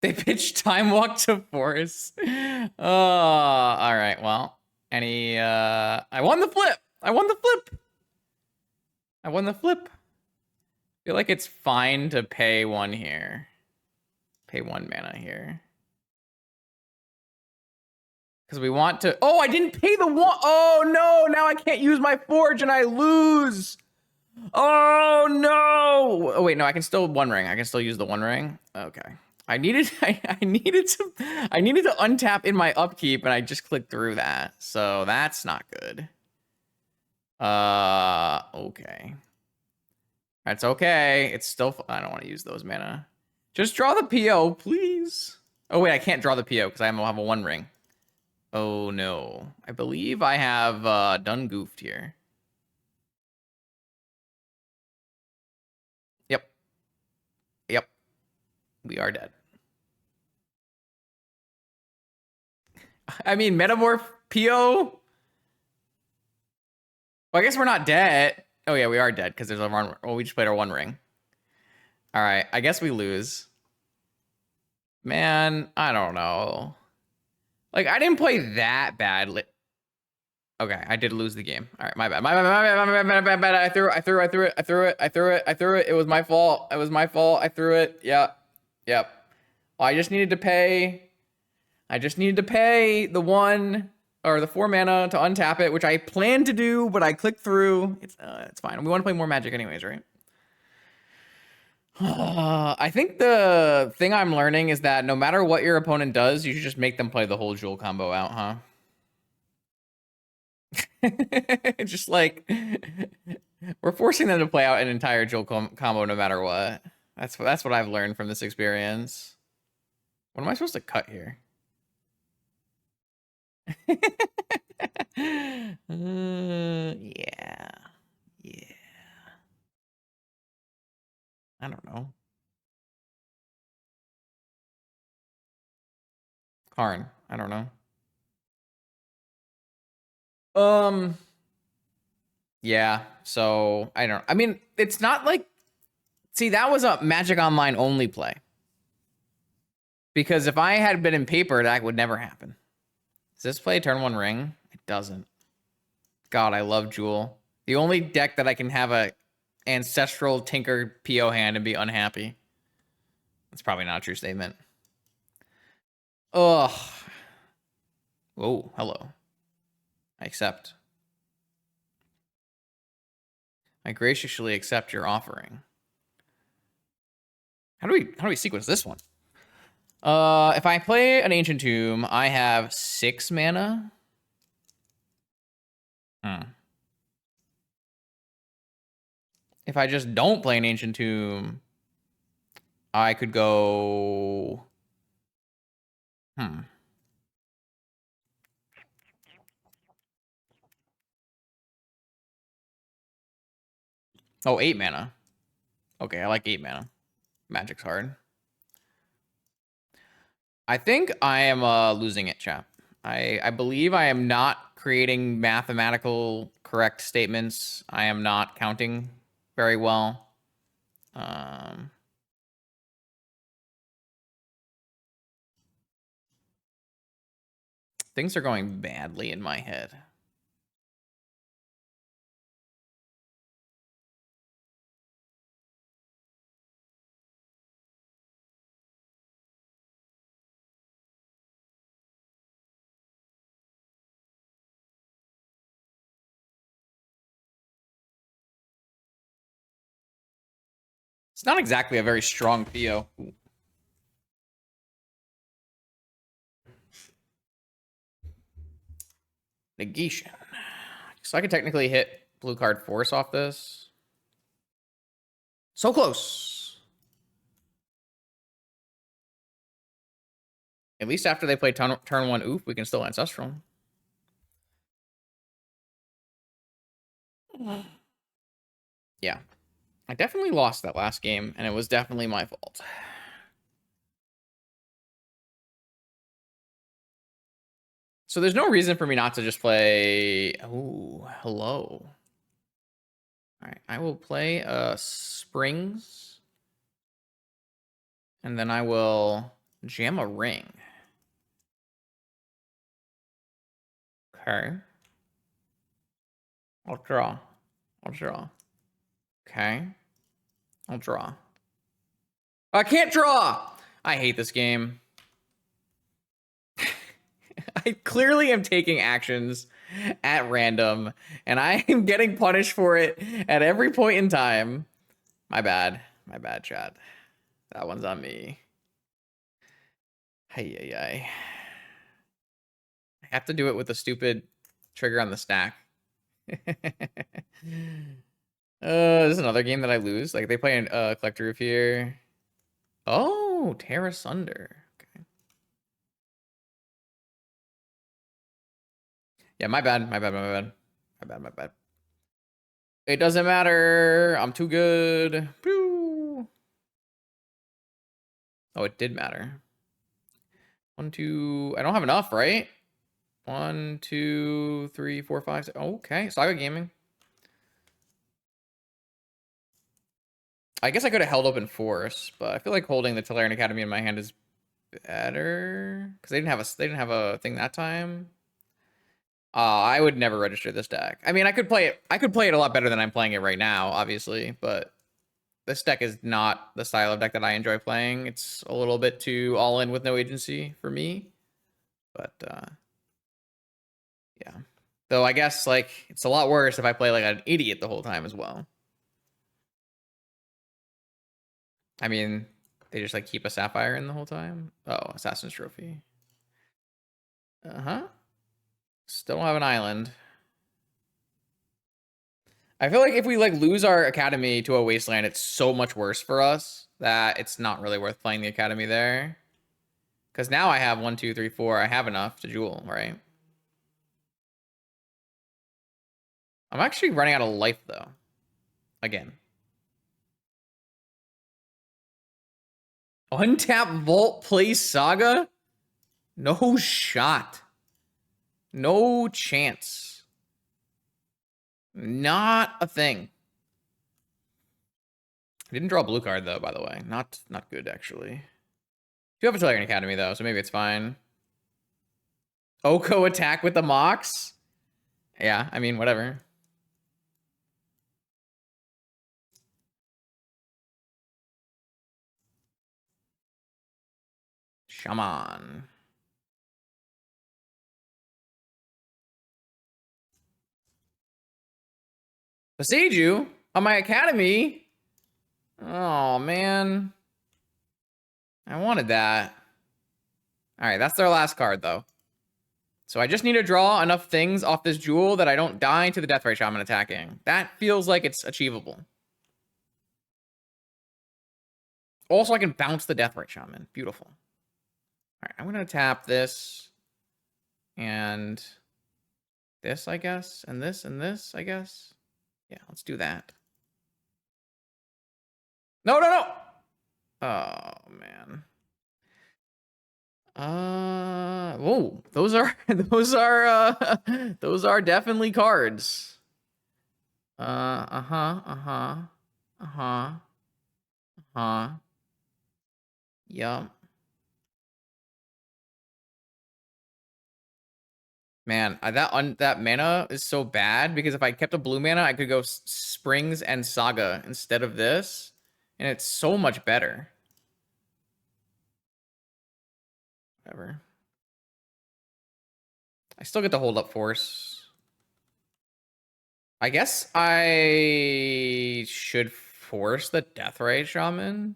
They pitched Time Walk to Force. Oh, all right. Well, I won the flip. I won the flip. I won the flip. I feel like it's fine to pay 1 here. Pay 1 mana here. Because we want to... Oh, I didn't pay the 1. Oh, no. Now I can't use my Forge and I lose. Oh, no. Oh, wait. No, I can still 1 ring. I can still use the 1 ring. Okay. I needed I needed to untap in my upkeep, and I just clicked through that. So that's not good. Okay. That's okay. It's still I don't want to use those mana. Just draw the PO, please. Oh wait, I can't draw the PO because I have a 1 ring. Oh no. I believe I have done goofed here. Yep. Yep. We are dead. I mean, Metamorph PO. Well, I guess we're not dead. Oh yeah, we are dead because there's a run. Well, we just played our 1 ring. All right, I guess we lose. Man, I don't know. Like, I didn't play that badly. Okay, I did lose the game. All right, my bad. My bad. I threw it. It was my fault. I threw it. Yep. Well, I just needed to pay. The 1 or the 4 mana to untap it, which I planned to do, but I clicked through. It's fine. We want to play more Magic anyways, right? I think the thing I'm learning is that no matter what your opponent does, you should just make them play the whole Jewel combo out, huh? Just like we're forcing them to play out an entire Jewel combo no matter what. That's what I've learned from this experience. What am I supposed to cut here? Yeah. I don't know. Karn. I don't know. Yeah. So I mean, it's not like. See, that was a Magic Online only play. Because if I had been in paper, that would never happen. Does this play turn 1 ring? It doesn't. God, I love Jewel. The only deck that I can have a ancestral Tinker PO hand and be unhappy. That's probably not a true statement. Ugh. Whoa, hello. I accept. I graciously accept your offering. How do we sequence this one? If I play an Ancient Tomb, I have 6 mana. If I just don't play an Ancient Tomb, I could go. Oh, 8 mana. Okay, I like 8 mana. Magic's hard. I think I am losing it, chap. I believe I am not creating mathematical correct statements. I am not counting very well. Things are going badly in my head. It's not exactly a very strong PO. Negation. So I could technically hit blue card force off this. So close. At least after they play turn 1 oof, we can still ancestral. Yeah. I definitely lost that last game, and it was definitely my fault. So there's no reason for me not to just play. Oh, hello. All right, I will play Springs, and then I will jam a ring. Okay. I'll draw. Okay. I'll draw. I can't draw! I hate this game. I clearly am taking actions at random, and I am getting punished for it at every point in time. My bad, chat. That one's on me. Hey, ay, ay. I have to do it with the stupid trigger on the stack. This is another game that I lose. Like they play an collector roof here. Oh, tear asunder. Okay. Yeah, my bad. My bad. My bad. My bad. My bad. It doesn't matter. I'm too good. Pew. Oh, it did matter. 1, 2. I don't have enough, right? 1, 2, 3, 4, 5, 6. Okay, Saga Gaming. I guess I could have held open force, but I feel like holding the Tolarian Academy in my hand is better because they didn't have a thing that time. I would never register this deck. I mean, I could play it. I could play it a lot better than I'm playing it right now, obviously, but this deck is not the style of deck that I enjoy playing. It's a little bit too all in with no agency for me. But yeah. Though I guess like it's a lot worse if I play like an idiot the whole time as well. I mean, they just like keep a Sapphire in the whole time. Oh, Assassin's Trophy. Uh-huh. Still don't have an island. I feel like if we like lose our academy to a wasteland, it's so much worse for us that it's not really worth playing the academy there. Because now I have 1, 2, 3, 4. I have enough to jewel, right? I'm actually running out of life though. Again. Untap Vault play Saga? No shot. No chance. Not a thing. I didn't draw a blue card though, by the way. Not good actually. Do have a Tolarian Academy though, so maybe it's fine. Oko attack with the Mox? Yeah, I mean, whatever. Shaman. Besiege you on my academy? Oh, man. I wanted that. All right, that's their last card, though. So I just need to draw enough things off this jewel that I don't die to the Deathrite Shaman attacking. That feels like it's achievable. Also, I can bounce the Deathrite Shaman. Beautiful. All right, I'm going to tap this and this, I guess, and this, I guess. Yeah, let's do that. No, no, no! Oh, man. Whoa, those are those are definitely cards. Uh-huh, uh-huh, uh-huh, uh-huh. Yup. Man, that mana is so bad because if I kept a blue mana, I could go Springs and Saga instead of this, and it's so much better. Whatever. I still get to hold up force. I guess I should force the Deathrite Shaman.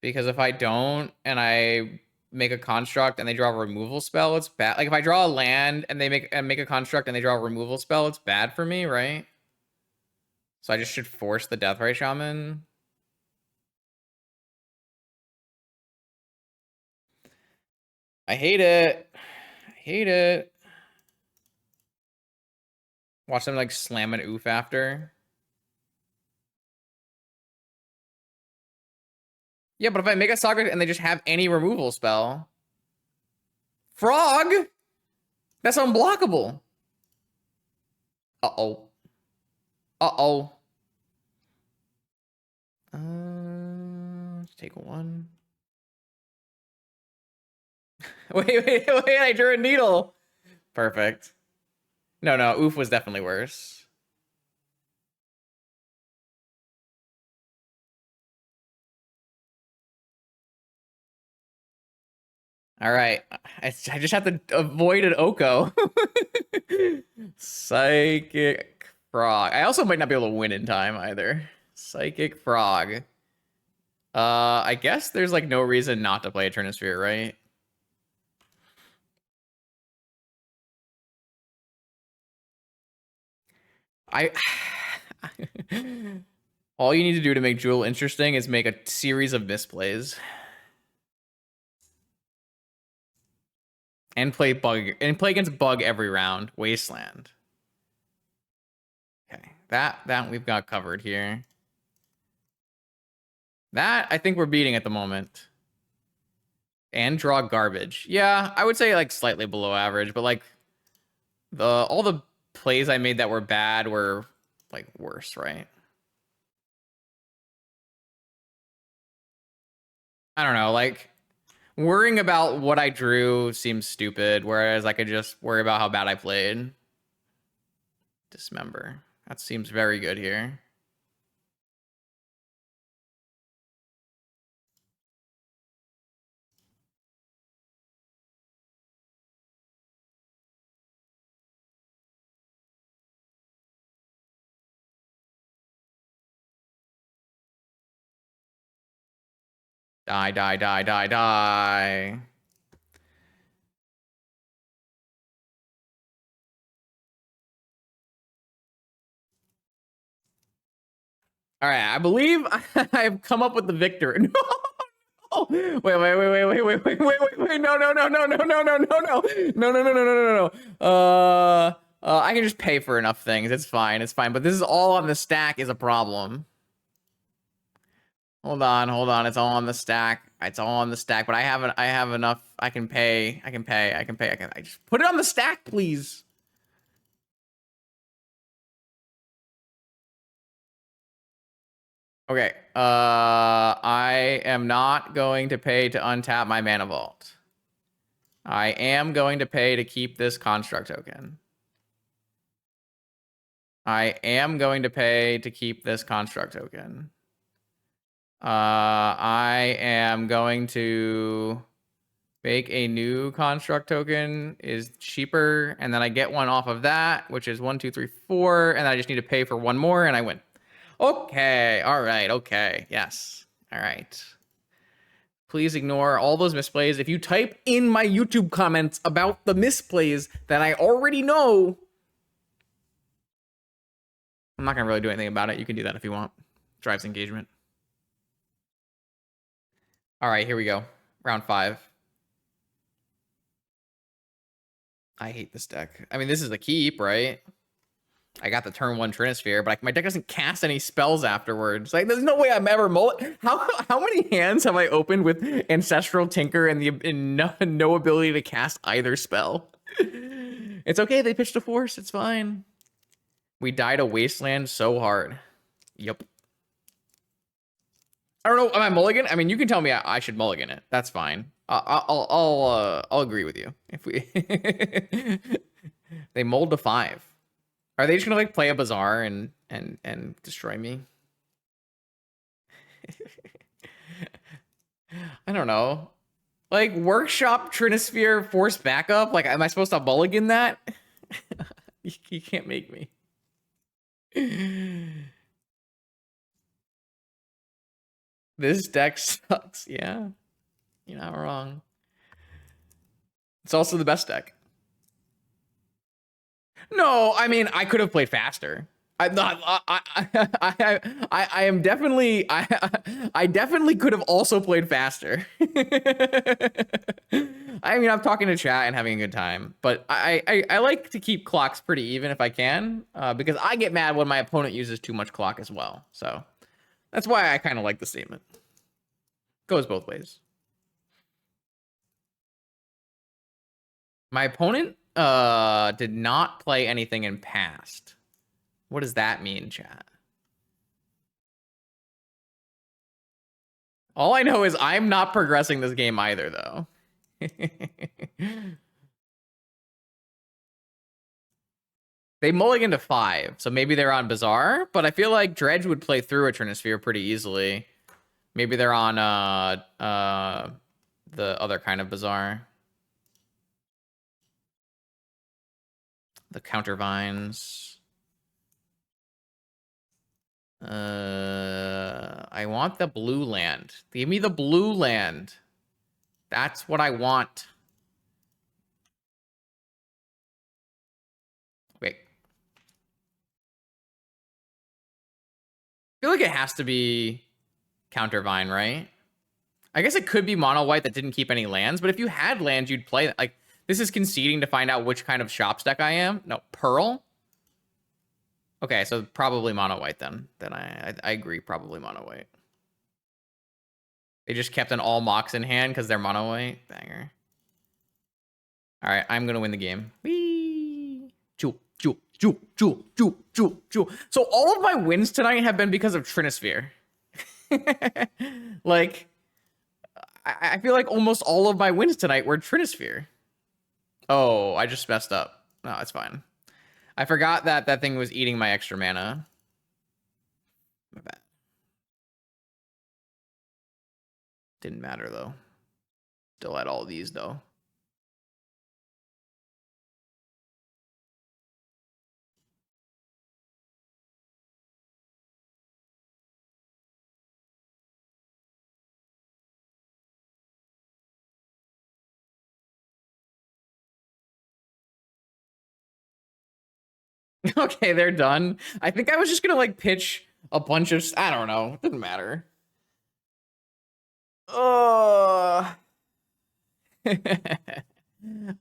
Because if I don't and I make a construct and they draw a removal spell, it's bad. Like if I draw a land and they make a construct and they draw a removal spell, it's bad for me, right? So I just should force the Deathrite Shaman. I hate it. I hate it. Watch them like slam an oof after. Yeah, but if I make a Saga and they just have any removal spell. Frog? That's unblockable. Uh-oh. Uh-oh. Let's take one. Wait, I drew a needle. Perfect. No, oof was definitely worse. All right. I just have to avoid an Oko. Psychic Frog. I also might not be able to win in time either. Psychic Frog. I guess there's like no reason not to play a Trinisphere, right? I all you need to do to make Jewel interesting is make a series of misplays and play against Bug every round. Wasteland. Okay, that we've got covered here. That I think we're beating at the moment. And draw garbage. Yeah, I would say like slightly below average, but like all the plays I made that were bad were like worse, right? I don't know, like worrying about what I drew seems stupid, whereas I could just worry about how bad I played. Dismember. That seems very good here. Die, die, die, die, die. All right, I believe I've come up with the victor. No. Oh, wait, no, no, no, no, no, no, no, no, no, no, no, no, no, no, no, no, no. I can just pay for enough things. It's fine. It's fine. But this is all on the stack is a problem. Hold on, hold on. It's all on the stack. It's all on the stack. But I have enough. I can pay. I can pay. I can pay. I just put it on the stack, please. Okay. I am not going to pay to untap my mana vault. I am going to pay to keep this construct token. I am going to pay to keep this construct token. I am going to make a new construct token is cheaper, and then I get one off of that, which is 1, 2, 3, 4, and I just need to pay for one more, and I win. Okay, all right, okay, yes, all right. Please ignore all those misplays. If you type in my YouTube comments about the misplays that I already know, I'm not gonna really do anything about it. You can do that if you want. Drives engagement. All right, here we go. Round 5. I hate this deck. I mean, this is a keep, right? I got the turn 1 Trinisphere, but my deck doesn't cast any spells afterwards. Like, there's no way I'm ever how many hands have I opened with Ancestral Tinker and no ability to cast either spell? It's okay. They pitched a Force. It's fine. We died a Wasteland so hard. Yep. I don't know. Am I mulligan? I mean, you can tell me I should mulligan it. That's fine. I'll agree with you if we they mold to 5. Are they just gonna like play a Bazaar and destroy me? I don't know. Like workshop Trinisphere force backup. Like, am I supposed to mulligan that? You can't make me. This deck sucks. Yeah, you're not wrong. It's also the best deck. No, I mean, I could have played faster. I'm not. I am definitely. I definitely could have also played faster. I mean, I'm talking to chat and having a good time, but I like to keep clocks pretty even if I can, because I get mad when my opponent uses too much clock as well. So that's why I kind of like the statement. Goes both ways. My opponent did not play anything in past. What does that mean, chat? All I know is I'm not progressing this game either, though. They mulligan to 5, so maybe they're on Bazaar, but I feel like Dredge would play through a Trinisphere pretty easily. Maybe they're on the other kind of Bazaar. The Countervines. I want the blue land. Give me the blue land. That's what I want. Wait. I feel like it has to be Countervine, right? I guess it could be mono white that didn't keep any lands, but if you had lands, you'd play like this is conceding to find out which kind of shop deck I am. No, Pearl. Okay, so probably mono white then. Then I agree, probably mono white. They just kept an all mocks in hand because they're mono white. Banger. All right, I'm gonna win the game. Whee! Jewel. So all of my wins tonight have been because of Trinisphere. Like, I feel like almost all of my wins tonight were Trinisphere. Oh, I just messed up. No, it's fine. I forgot that that thing was eating my extra mana. My bad. Didn't matter, though. Still had all these, though. Okay, they're done. I think I was just gonna, like, pitch a bunch of... I don't know. It didn't matter.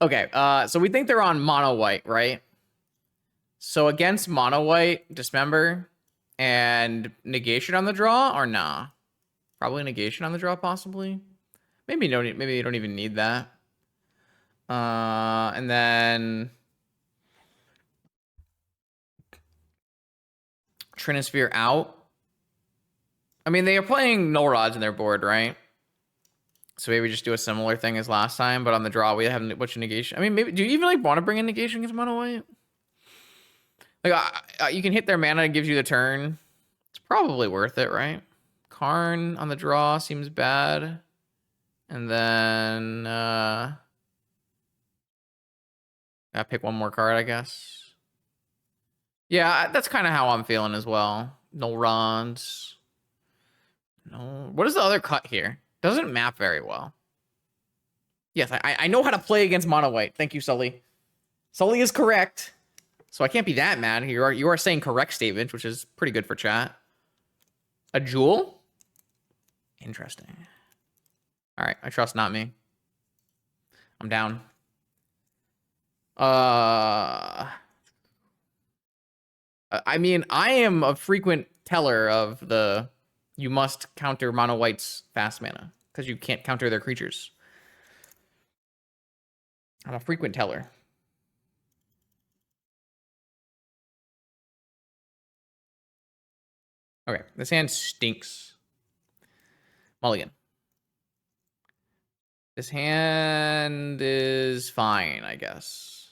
Okay, so we think they're on mono white, right? So against mono white, dismember and negation on the draw, or nah? Probably negation on the draw, possibly. Maybe you don't even need that. And then Trinisphere out. I mean, they are playing null rods in their board, right? So maybe just do a similar thing as last time, but on the draw we have a bunch of negation. I mean, maybe do you even like want to bring in negation against mono white? Like, you can hit their mana, it gives you the turn. It's probably worth it, right? Karn on the draw seems bad. And then, gotta pick one more card, I guess. Yeah, that's kind of how I'm feeling as well. No runs. No. What is the other cut here? Doesn't map very well. Yes, I know how to play against mono white. Thank you, Sully. Sully is correct. So I can't be that mad. You are saying correct statement, which is pretty good for chat. A jewel? Interesting. All right, I trust not me. I'm down. I mean, I am a frequent teller of the you must counter mono white's fast mana because you can't counter their creatures. I'm a frequent teller. Okay, this hand stinks. Mulligan. This hand is fine, I guess.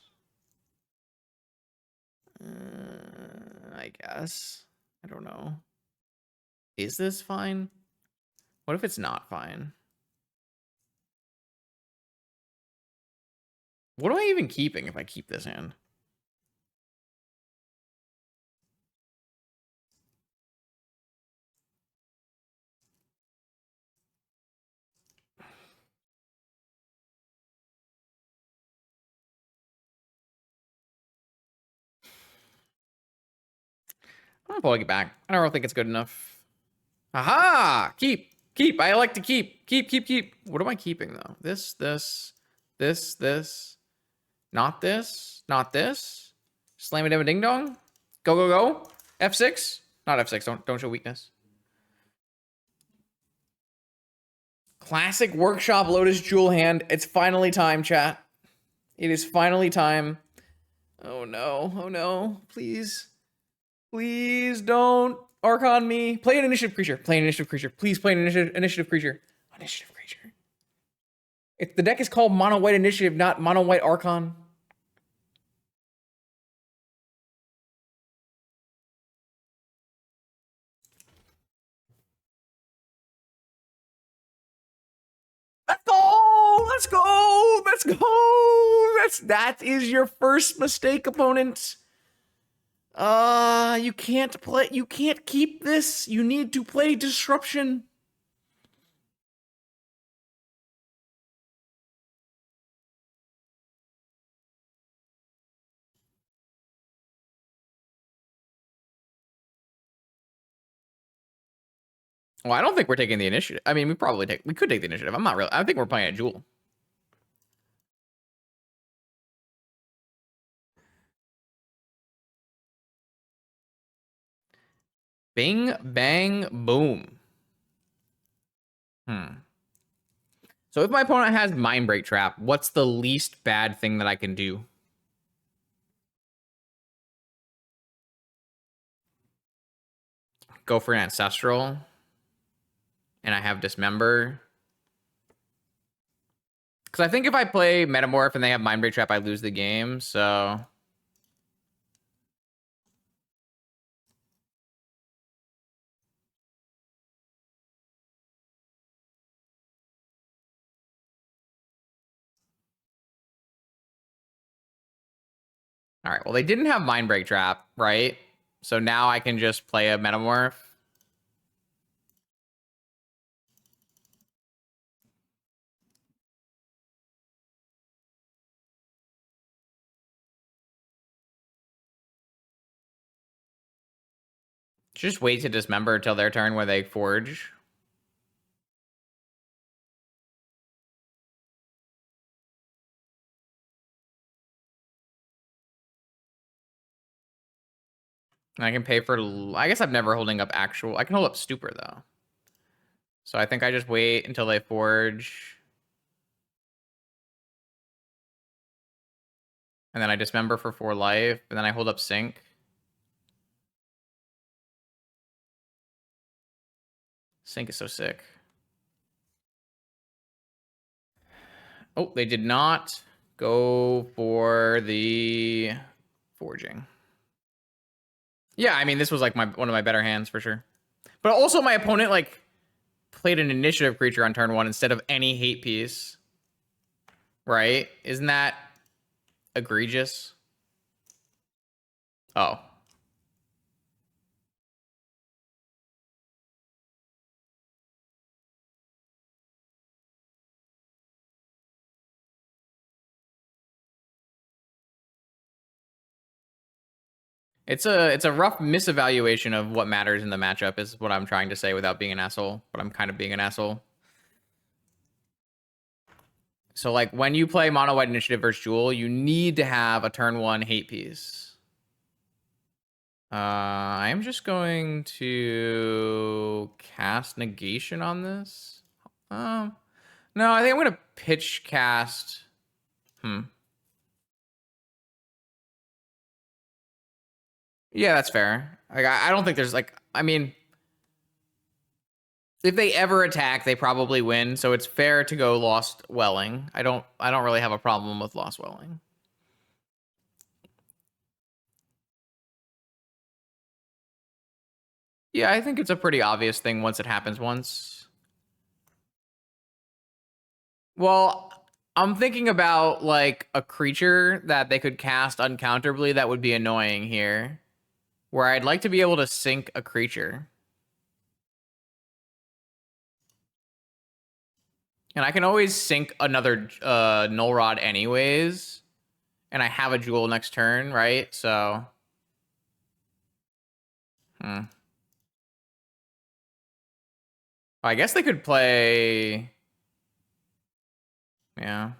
I guess. I don't know. Is this fine? What if it's not fine? What am I even keeping if I keep this hand? I'm gonna plug it back. I don't think it's good enough. Aha! Keep. I like to keep. What am I keeping though? This. Not this. Slam it, ding dong. Go. F6. Not F6. Don't show weakness. Classic Workshop Lotus Jewel hand. It's finally time, chat. It is finally time. Oh no. Please don't Archon me. Play an initiative creature. Please play an initiative creature. If the deck is called Mono White Initiative, not Mono White Archon. Let's go. That is your first mistake, opponent. You can't play. You can't keep this. You need to play Disruption. Well, I don't think we're taking the initiative. I mean, we could take the initiative. I'm not really. I think we're playing a Jewel. Bing, bang, boom. So if my opponent has Mind Break Trap, what's the least bad thing that I can do? Go for an Ancestral. And I have Dismember. Because I think if I play Metamorph and they have Mind Break Trap, I lose the game, so... All right, well, they didn't have Mind Break Trap, right? So now I can just play a Metamorph. Just wait to Dismember until their turn where they Forge. And I can pay for... I guess I'm never holding up actual... I can hold up Stupor, though. So I think I just wait until they Forge. And then I Dismember for 4 life. And then I hold up Sync. Sync is so sick. Oh, they did not go for the Forging. Yeah, I mean, this was like one of my better hands for sure. But also my opponent like played an initiative creature on turn 1 instead of any hate piece. Right? Isn't that egregious? Oh. It's a rough misevaluation of what matters in the matchup is what I'm trying to say without being an asshole, but I'm kind of being an asshole. So like when you play mono white initiative versus Jewel, you need to have a turn 1 hate piece. I'm just going to cast Negation on this. No, I think I'm gonna pitch cast. Yeah, that's fair. Like, I don't think there's like, I mean, if they ever attack, they probably win. So it's fair to go Lost Welling. I don't really have a problem with Lost Welling. Yeah, I think it's a pretty obvious thing once it happens once. Well, I'm thinking about like a creature that they could cast uncounterably that would be annoying here, where I'd like to be able to sink a creature. And I can always sink another Null Rod anyways. And I have a Jewel next turn, right? So... I guess they could play... Yeah.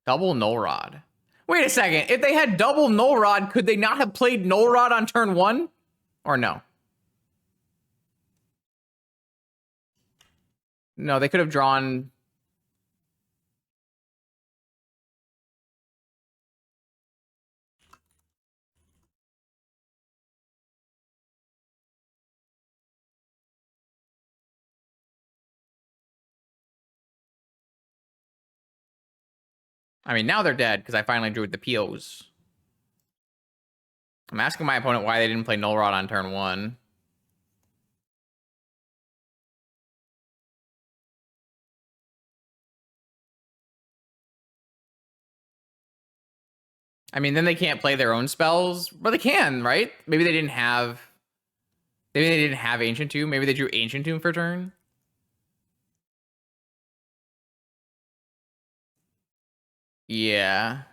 Double Null Rod. Wait a second. If they had double Null Rod, could they not have played Null Rod on turn 1? Or no? No, they could have drawn... I mean, now they're dead because I finally drew the POs. I'm asking my opponent why they didn't play Null Rod on turn 1. I mean, then they can't play their own spells, but they can, right? Maybe they didn't have. Maybe they didn't have Ancient Tomb. Maybe they drew Ancient Tomb for turn. Yeah.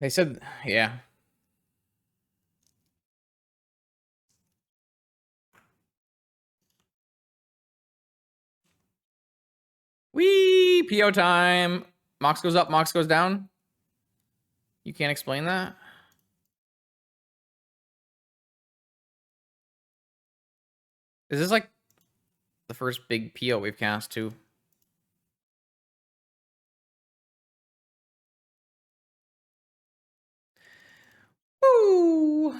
They said, yeah. Wee! PO time. Mox goes up, Mox goes down. You can't explain that? Is this like the first big PO we've cast too? Woo!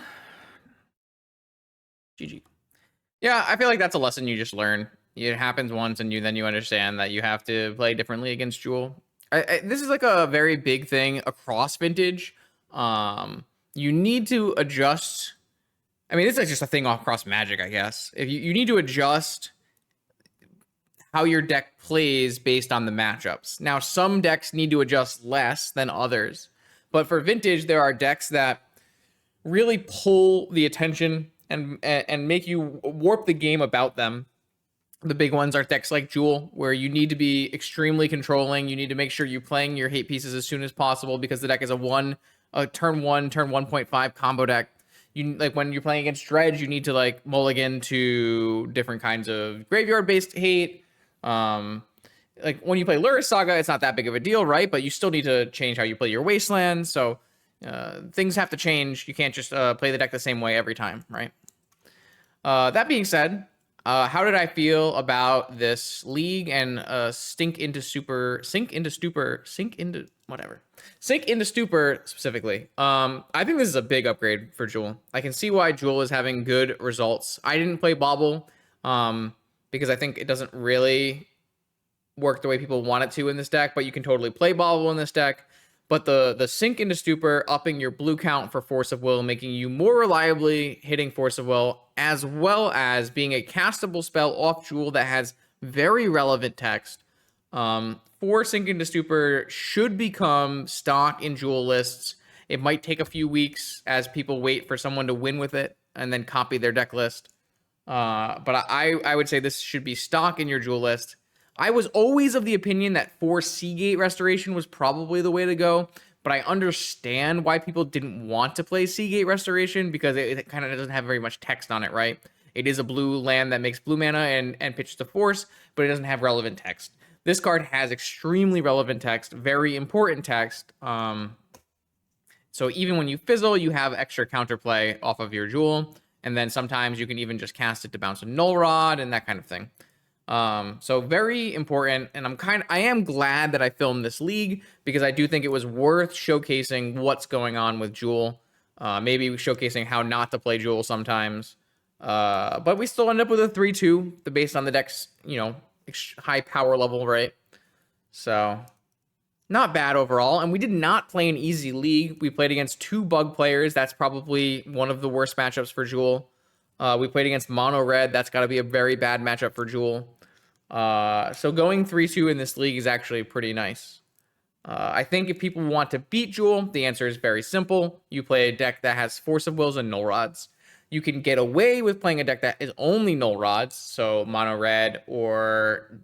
GG. Yeah, I feel like that's a lesson you just learn. It happens once, and then you understand that you have to play differently against Jewel. This is like a very big thing across Vintage. You need to adjust. I mean, it's like just a thing across Magic, I guess. If you need to adjust how your deck plays based on the matchups. Now, some decks need to adjust less than others, but for Vintage, there are decks that really pull the attention and make you warp the game about them. The big ones are decks like Jewel, where you need to be extremely controlling. You need to make sure you're playing your hate pieces as soon as possible because the deck is a turn 1.5 combo deck. You like when you're playing against Dredge, you need to like mulligan to different kinds of graveyard based hate. Like when you play Luris Saga, it's not that big of a deal, right? But you still need to change how you play your Wasteland. So things have to change. You can't just play the deck the same way every time, right? That being said, how did I feel about this league and sink into stupor specifically? I think this is a big upgrade for Jewel. I can see why Jewel is having good results. I didn't play Bobble because I think it doesn't really work the way people want it to in this deck, but you can totally play Bobble in this deck. But the Sink into Stupor, upping your blue count for Force of Will, making you more reliably hitting Force of Will, as well as being a castable spell off Jewel that has very relevant text. For Sink into Stupor should become stock in Jewel lists. It might take a few weeks as people wait for someone to win with it and then copy their deck list. But I would say this should be stock in your Jewel list. I was always of the opinion that 4 Seagate Restoration was probably the way to go, but I understand why people didn't want to play Seagate Restoration because it kind of doesn't have very much text on it, right? It is a blue land that makes blue mana and pitches to Force, but it doesn't have relevant text. This card has extremely relevant text, very important text. So even when you fizzle, you have extra counterplay off of your Jewel, and then sometimes you can even just cast it to bounce a Null Rod and that kind of thing. So very important, and I am glad that I filmed this league because I do think it was worth showcasing what's going on with Jewel. Maybe showcasing how not to play Jewel sometimes. But we still end up with a 3-2, based on the deck's, high power level, right? So not bad overall. And we did not play an easy league. We played against 2 bug players. That's probably one of the worst matchups for Jewel. We played against Mono Red. That's got to be a very bad matchup for Jewel. So going 3-2 in this league is actually pretty nice. I think if people want to beat Jewel, the answer is very simple. You play a deck that has Force of Wills and Null Rods. You can get away with playing a deck that is only Null Rods, so Mono Red or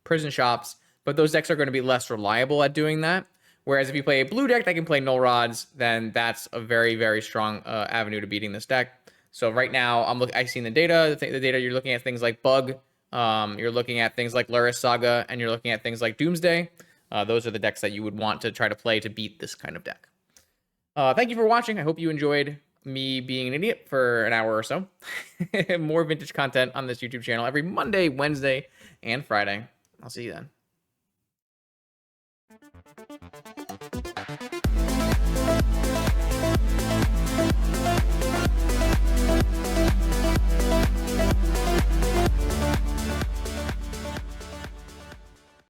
Prison Shops, but those decks are going to be less reliable at doing that. Whereas if you play a blue deck that can play Null Rods, then that's a very, very strong avenue to beating this deck. So right now, I've seen the data. The data, you're looking at things like Bug, you're looking at things like Luris Saga, and you're looking at things like Doomsday. Those are the decks that you would want to try to play to beat this kind of deck. Thank you for watching. I hope you enjoyed me being an idiot for an hour or so. More vintage content on this YouTube channel every Monday, Wednesday, and Friday. I'll see you then.